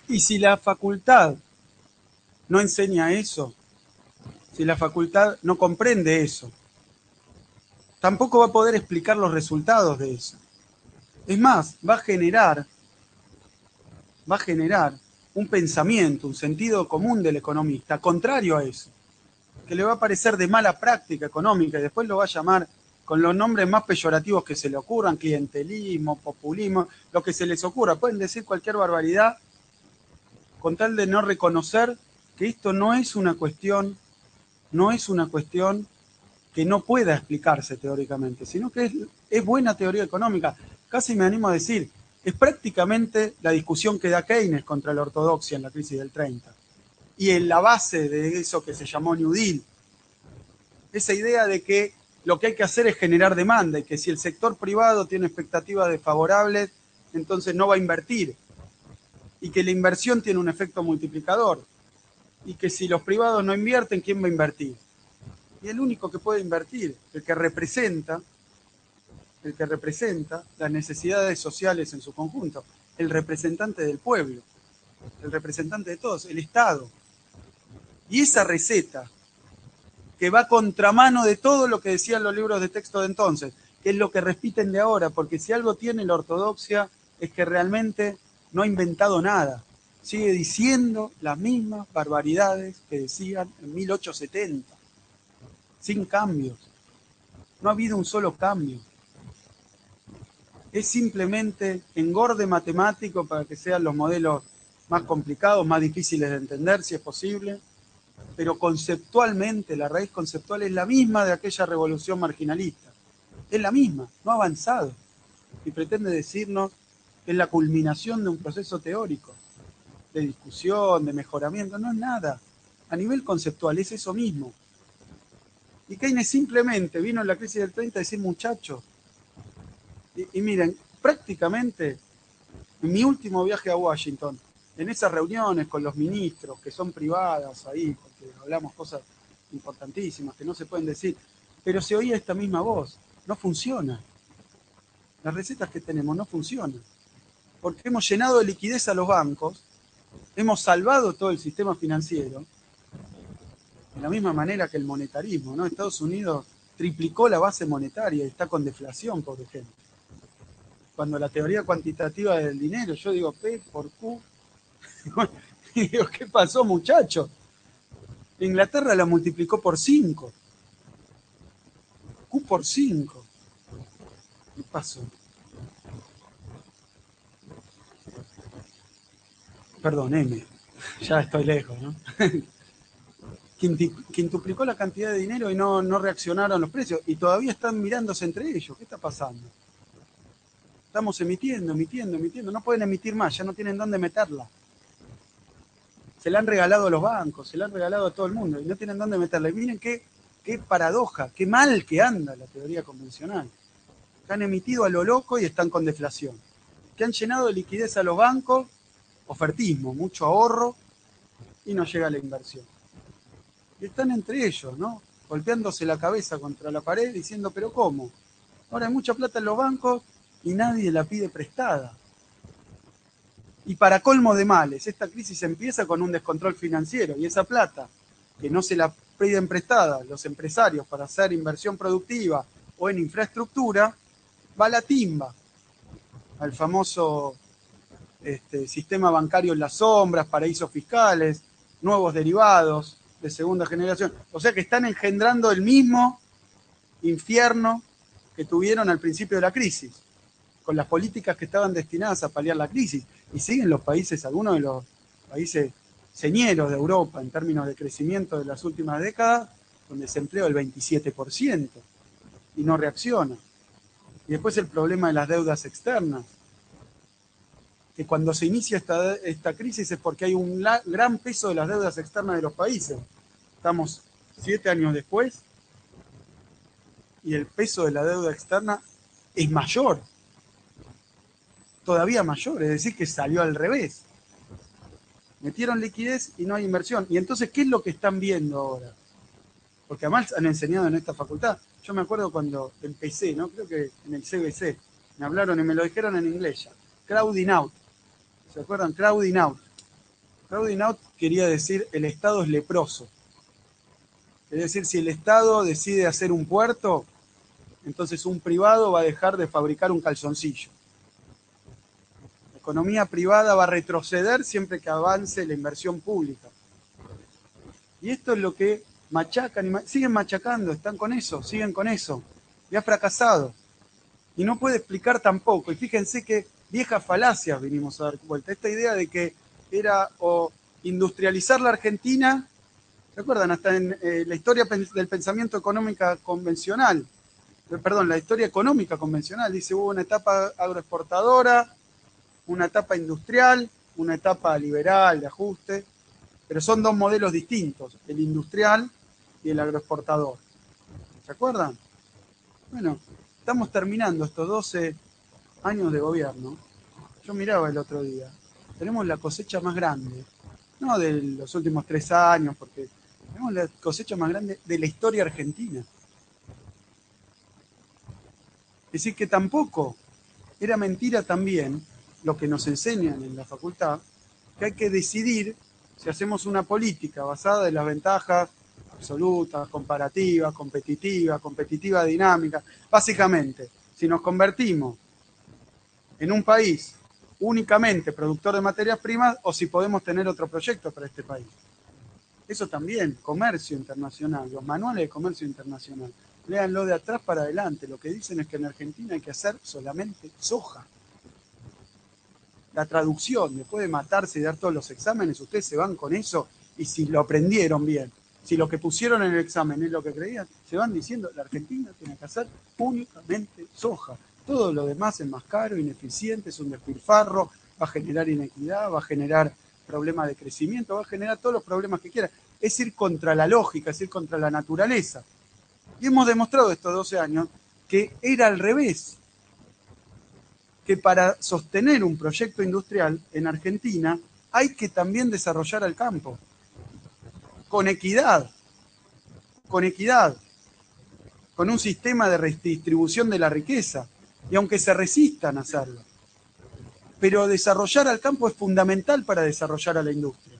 Y si la facultad no enseña eso, si la facultad no comprende eso, tampoco va a poder explicar los resultados de eso. Es más, va a generar un pensamiento, un sentido común del economista, contrario a eso, que le va a parecer de mala práctica económica y después lo va a llamar con los nombres más peyorativos que se le ocurran, clientelismo, populismo, lo que se les ocurra. Pueden decir cualquier barbaridad con tal de no reconocer que esto no es una cuestión que no pueda explicarse teóricamente, sino que es buena teoría económica. Casi me animo a decir, es prácticamente la discusión que da Keynes contra la ortodoxia en la crisis del 30. Y en la base de eso que se llamó New Deal, esa idea de que lo que hay que hacer es generar demanda y que si el sector privado tiene expectativas desfavorables, entonces no va a invertir. Y que la inversión tiene un efecto multiplicador. Y que si los privados no invierten, ¿quién va a invertir? Y el único que puede invertir, el que representa las necesidades sociales en su conjunto, el representante del pueblo, el representante de todos, el Estado. Y esa receta, que va a contramano de todo lo que decían los libros de texto de entonces, que es lo que repiten de ahora, porque si algo tiene la ortodoxia es que realmente no ha inventado nada. Sigue diciendo las mismas barbaridades que decían en 1870, sin cambios. No ha habido un solo cambio. Es simplemente engorde matemático para que sean los modelos más complicados, más difíciles de entender, si es posible, pero conceptualmente, la raíz conceptual es la misma de aquella revolución marginalista. Es la misma, no ha avanzado. Y pretende decirnos que es la culminación de un proceso teórico, de discusión, de mejoramiento. No es nada. A nivel conceptual es eso mismo. Y Keynes simplemente vino en la crisis del 30 a decir, muchachos, y miren, prácticamente en mi último viaje a Washington, en esas reuniones con los ministros, que son privadas ahí, porque hablamos cosas importantísimas que no se pueden decir, pero se oía esta misma voz, no funciona. Las recetas que tenemos no funcionan, porque hemos llenado de liquidez a los bancos, hemos salvado todo el sistema financiero, de la misma manera que el monetarismo, ¿no? Estados Unidos triplicó la base monetaria y está con deflación, por ejemplo. Cuando la teoría cuantitativa del dinero, yo digo P por Q, y digo, ¿qué pasó, muchachos? Inglaterra la multiplicó por 5. Q por 5. ¿Qué pasó? Perdón, M. Ya estoy lejos, ¿no? Quintuplicó la cantidad de dinero y no reaccionaron los precios. Y todavía están mirándose entre ellos. ¿Qué está pasando? Estamos emitiendo. No pueden emitir más, ya no tienen dónde meterla. Se la han regalado a los bancos, se la han regalado a todo el mundo y no tienen dónde meterla. Y miren qué paradoja, qué mal que anda la teoría convencional. Que han emitido a lo loco y están con deflación. Que han llenado de liquidez a los bancos, ofertismo, mucho ahorro y no llega la inversión. Y están entre ellos, ¿no? Golpeándose la cabeza contra la pared diciendo, ¿pero cómo? Ahora hay mucha plata en los bancos y nadie la pide prestada. Y para colmo de males, esta crisis empieza con un descontrol financiero y esa plata que no se la piden prestada los empresarios para hacer inversión productiva o en infraestructura, va a la timba, al famoso sistema bancario en las sombras, paraísos fiscales, nuevos derivados de segunda generación. O sea que están engendrando el mismo infierno que tuvieron al principio de la crisis, con las políticas que estaban destinadas a paliar la crisis. Y siguen los países, algunos de los países señeros de Europa en términos de crecimiento de las últimas décadas, con desempleo del 27% y no reacciona. Y después el problema de las deudas externas, que cuando se inicia esta crisis es porque hay un gran peso de las deudas externas de los países. Estamos 7 años después y el peso de la deuda externa es mayor, todavía mayor, es decir, que salió al revés. Metieron liquidez y no hay inversión. Y entonces, ¿qué es lo que están viendo ahora? Porque además han enseñado en esta facultad. Yo me acuerdo cuando empecé, ¿no? Creo que en el CBC, me hablaron y me lo dijeron en inglés ya. Crowding out. ¿Se acuerdan? Crowding out. Crowding out quería decir el Estado es leproso. Es decir, si el Estado decide hacer un puerto, entonces un privado va a dejar de fabricar un calzoncillo. La economía privada va a retroceder siempre que avance la inversión pública. Y esto es lo que machacan y siguen machacando, están con eso, siguen con eso. Y ha fracasado. Y no puede explicar tampoco. Y fíjense que viejas falacias vinimos a dar vuelta. Esta idea de que era o industrializar la Argentina, ¿recuerdan? Hasta en la historia del pensamiento económica convencional, la historia económica convencional, dice hubo una etapa agroexportadora, una etapa industrial, una etapa liberal de ajuste, pero son dos modelos distintos, el industrial y el agroexportador. ¿Se acuerdan? Bueno, estamos terminando estos 12 años de gobierno. Yo miraba el otro día, tenemos la cosecha más grande, no de los últimos 3 años, porque tenemos la cosecha más grande de la historia argentina. Es decir, que tampoco era mentira también lo que nos enseñan en la facultad, que hay que decidir si hacemos una política basada en las ventajas absolutas, comparativas, competitiva dinámica. Básicamente, si nos convertimos en un país únicamente productor de materias primas o si podemos tener otro proyecto para este país. Eso también, comercio internacional, los manuales de comercio internacional. Léanlo de atrás para adelante. Lo que dicen es que en Argentina hay que hacer solamente soja. La traducción, después de matarse y dar todos los exámenes, ustedes se van con eso y si lo aprendieron bien, si lo que pusieron en el examen es lo que creían, se van diciendo, la Argentina tiene que hacer únicamente soja. Todo lo demás es más caro, ineficiente, es un despilfarro, va a generar inequidad, va a generar problemas de crecimiento, va a generar todos los problemas que quiera. Es ir contra la lógica, es ir contra la naturaleza. Y hemos demostrado estos 12 años que era al revés. Que para sostener un proyecto industrial en Argentina hay que también desarrollar el campo. Con equidad. Con un sistema de redistribución de la riqueza. Y aunque se resistan a hacerlo. Pero desarrollar al campo es fundamental para desarrollar a la industria.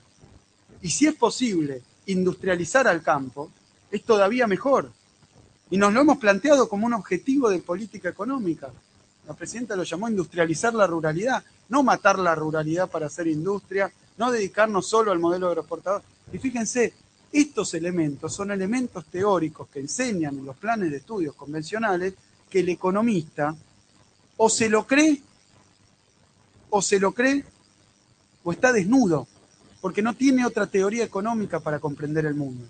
Y si es posible industrializar al campo, es todavía mejor. Y nos lo hemos planteado como un objetivo de política económica. La presidenta lo llamó industrializar la ruralidad, no matar la ruralidad para hacer industria, no dedicarnos solo al modelo agroexportador. Y fíjense, estos elementos son elementos teóricos que enseñan en los planes de estudios convencionales que el economista o se lo cree o está desnudo, porque no tiene otra teoría económica para comprender el mundo.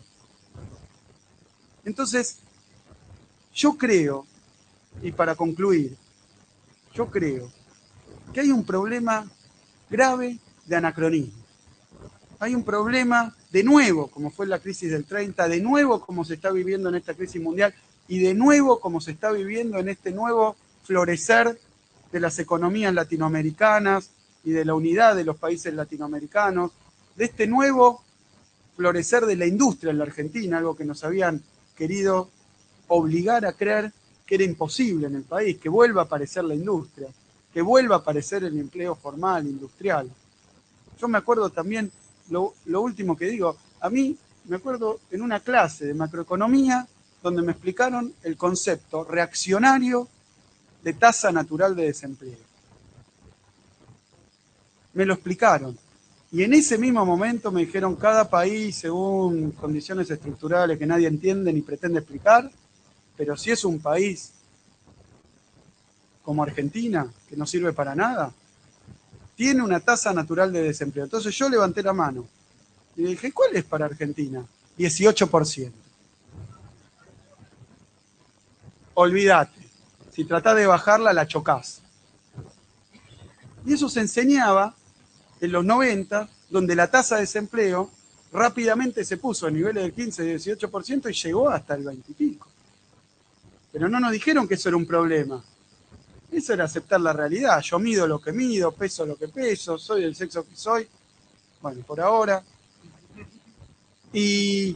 Entonces, yo creo, y para concluir, yo creo que hay un problema grave de anacronismo. Hay un problema, de nuevo, como fue la crisis del 30, de nuevo como se está viviendo en esta crisis mundial, y de nuevo como se está viviendo en este nuevo florecer de las economías latinoamericanas y de la unidad de los países latinoamericanos, de este nuevo florecer de la industria en la Argentina, algo que nos habían querido obligar a creer que era imposible en el país, que vuelva a aparecer la industria, que vuelva a aparecer el empleo formal, industrial. Yo me acuerdo también, lo último que digo, a mí me acuerdo en una clase de macroeconomía donde me explicaron el concepto reaccionario de tasa natural de desempleo. Me lo explicaron. Y en ese mismo momento me dijeron cada país según condiciones estructurales que nadie entiende ni pretende explicar, pero si es un país como Argentina, que no sirve para nada, tiene una tasa natural de desempleo. Entonces yo levanté la mano y dije, ¿cuál es para Argentina? 18%. Olvídate, si tratás de bajarla, la chocás. Y eso se enseñaba en los 90, donde la tasa de desempleo rápidamente se puso a niveles del 15 y 18% y llegó hasta el 20 y pico. Pero no nos dijeron que eso era un problema. Eso era aceptar la realidad. Yo mido lo que mido, peso lo que peso, soy del sexo que soy. Bueno, por ahora. Y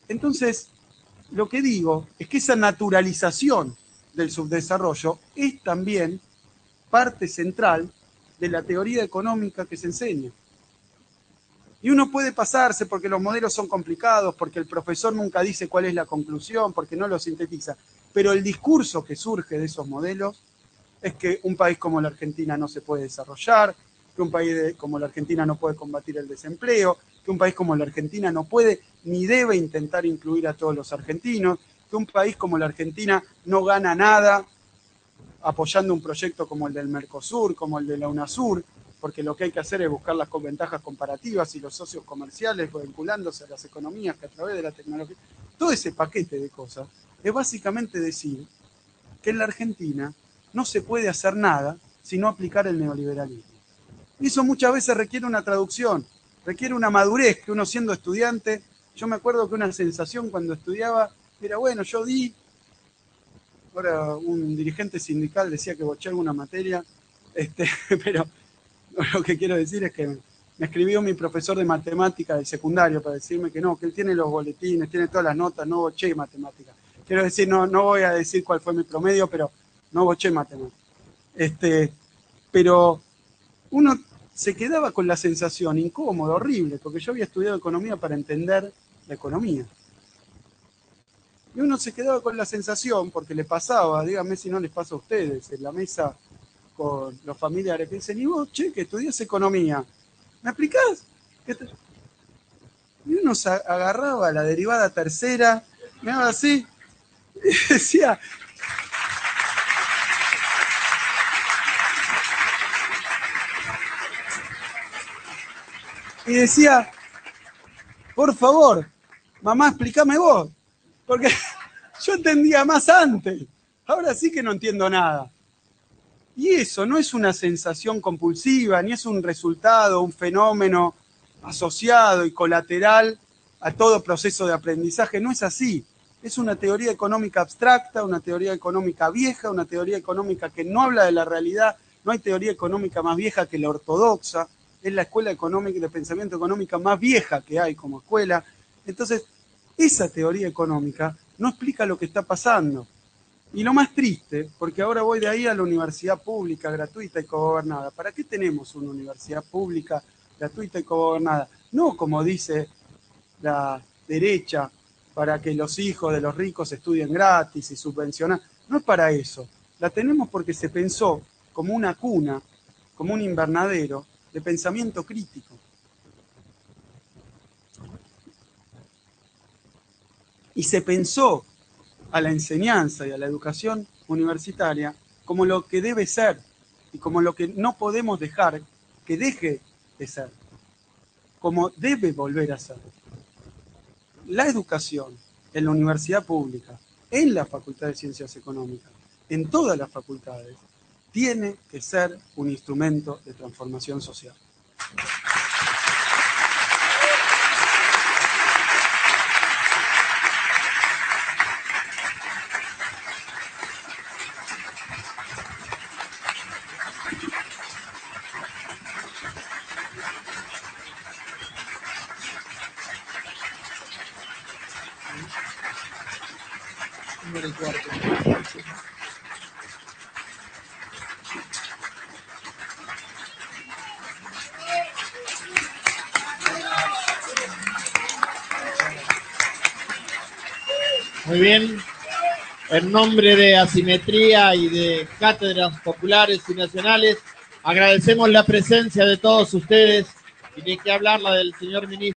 entonces, lo que digo es que esa naturalización del subdesarrollo es también parte central de la teoría económica que se enseña. Y uno puede pasarse porque los modelos son complicados, porque el profesor nunca dice cuál es la conclusión, porque no lo sintetiza. Pero el discurso que surge de esos modelos es que un país como la Argentina no se puede desarrollar, que un país como la Argentina no puede combatir el desempleo, que un país como la Argentina no puede ni debe intentar incluir a todos los argentinos, que un país como la Argentina no gana nada apoyando un proyecto como el del Mercosur, como el de la UNASUR, porque lo que hay que hacer es buscar las ventajas comparativas y los socios comerciales vinculándose a las economías que a través de la tecnología, todo ese paquete de cosas, es básicamente decir que en la Argentina no se puede hacer nada sino aplicar el neoliberalismo. Y eso muchas veces requiere una traducción, requiere una madurez que uno siendo estudiante, yo me acuerdo que una sensación cuando estudiaba era, bueno, yo ahora un dirigente sindical decía que boché alguna materia, pero lo que quiero decir es que me escribió mi profesor de matemática del secundario para decirme que no, que él tiene los boletines, tiene todas las notas, no boché matemática. Quiero decir, no voy a decir cuál fue mi promedio, pero no boché matemática. Pero uno se quedaba con la sensación incómoda, horrible, porque yo había estudiado economía para entender la economía. Y uno se quedaba con la sensación, porque le pasaba, díganme si no les pasa a ustedes, en la mesa con los familiares que dicen, y vos, che, que estudias economía, ¿me explicás? Y uno se agarraba la derivada tercera, me daba así, y decía... Y decía, por favor, mamá, explícame vos, porque yo entendía más antes, ahora sí que no entiendo nada. Y eso no es una sensación compulsiva, ni es un resultado, un fenómeno asociado y colateral a todo proceso de aprendizaje, no es así. Es una teoría económica abstracta, una teoría económica vieja, una teoría económica que no habla de la realidad, no hay teoría económica más vieja que la ortodoxa, es la escuela económica y de pensamiento económica más vieja que hay como escuela. Entonces, esa teoría económica no explica lo que está pasando. Y lo más triste, porque ahora voy de ahí a la universidad pública, gratuita y cogobernada. ¿Para qué tenemos una universidad pública, gratuita y cogobernada? No como dice la derecha, para que los hijos de los ricos estudien gratis y subvencionados. No es para eso. La tenemos porque se pensó como una cuna, como un invernadero de pensamiento crítico. Y se pensó a la enseñanza y a la educación universitaria como lo que debe ser y como lo que no podemos dejar que deje de ser, como debe volver a ser. La educación en la universidad pública, en la Facultad de Ciencias Económicas, en todas las facultades, tiene que ser un instrumento de transformación social. Muy bien. En nombre de Asimetría y de Cátedras Populares y Nacionales, agradecemos la presencia de todos ustedes y de que hablar la del señor ministro.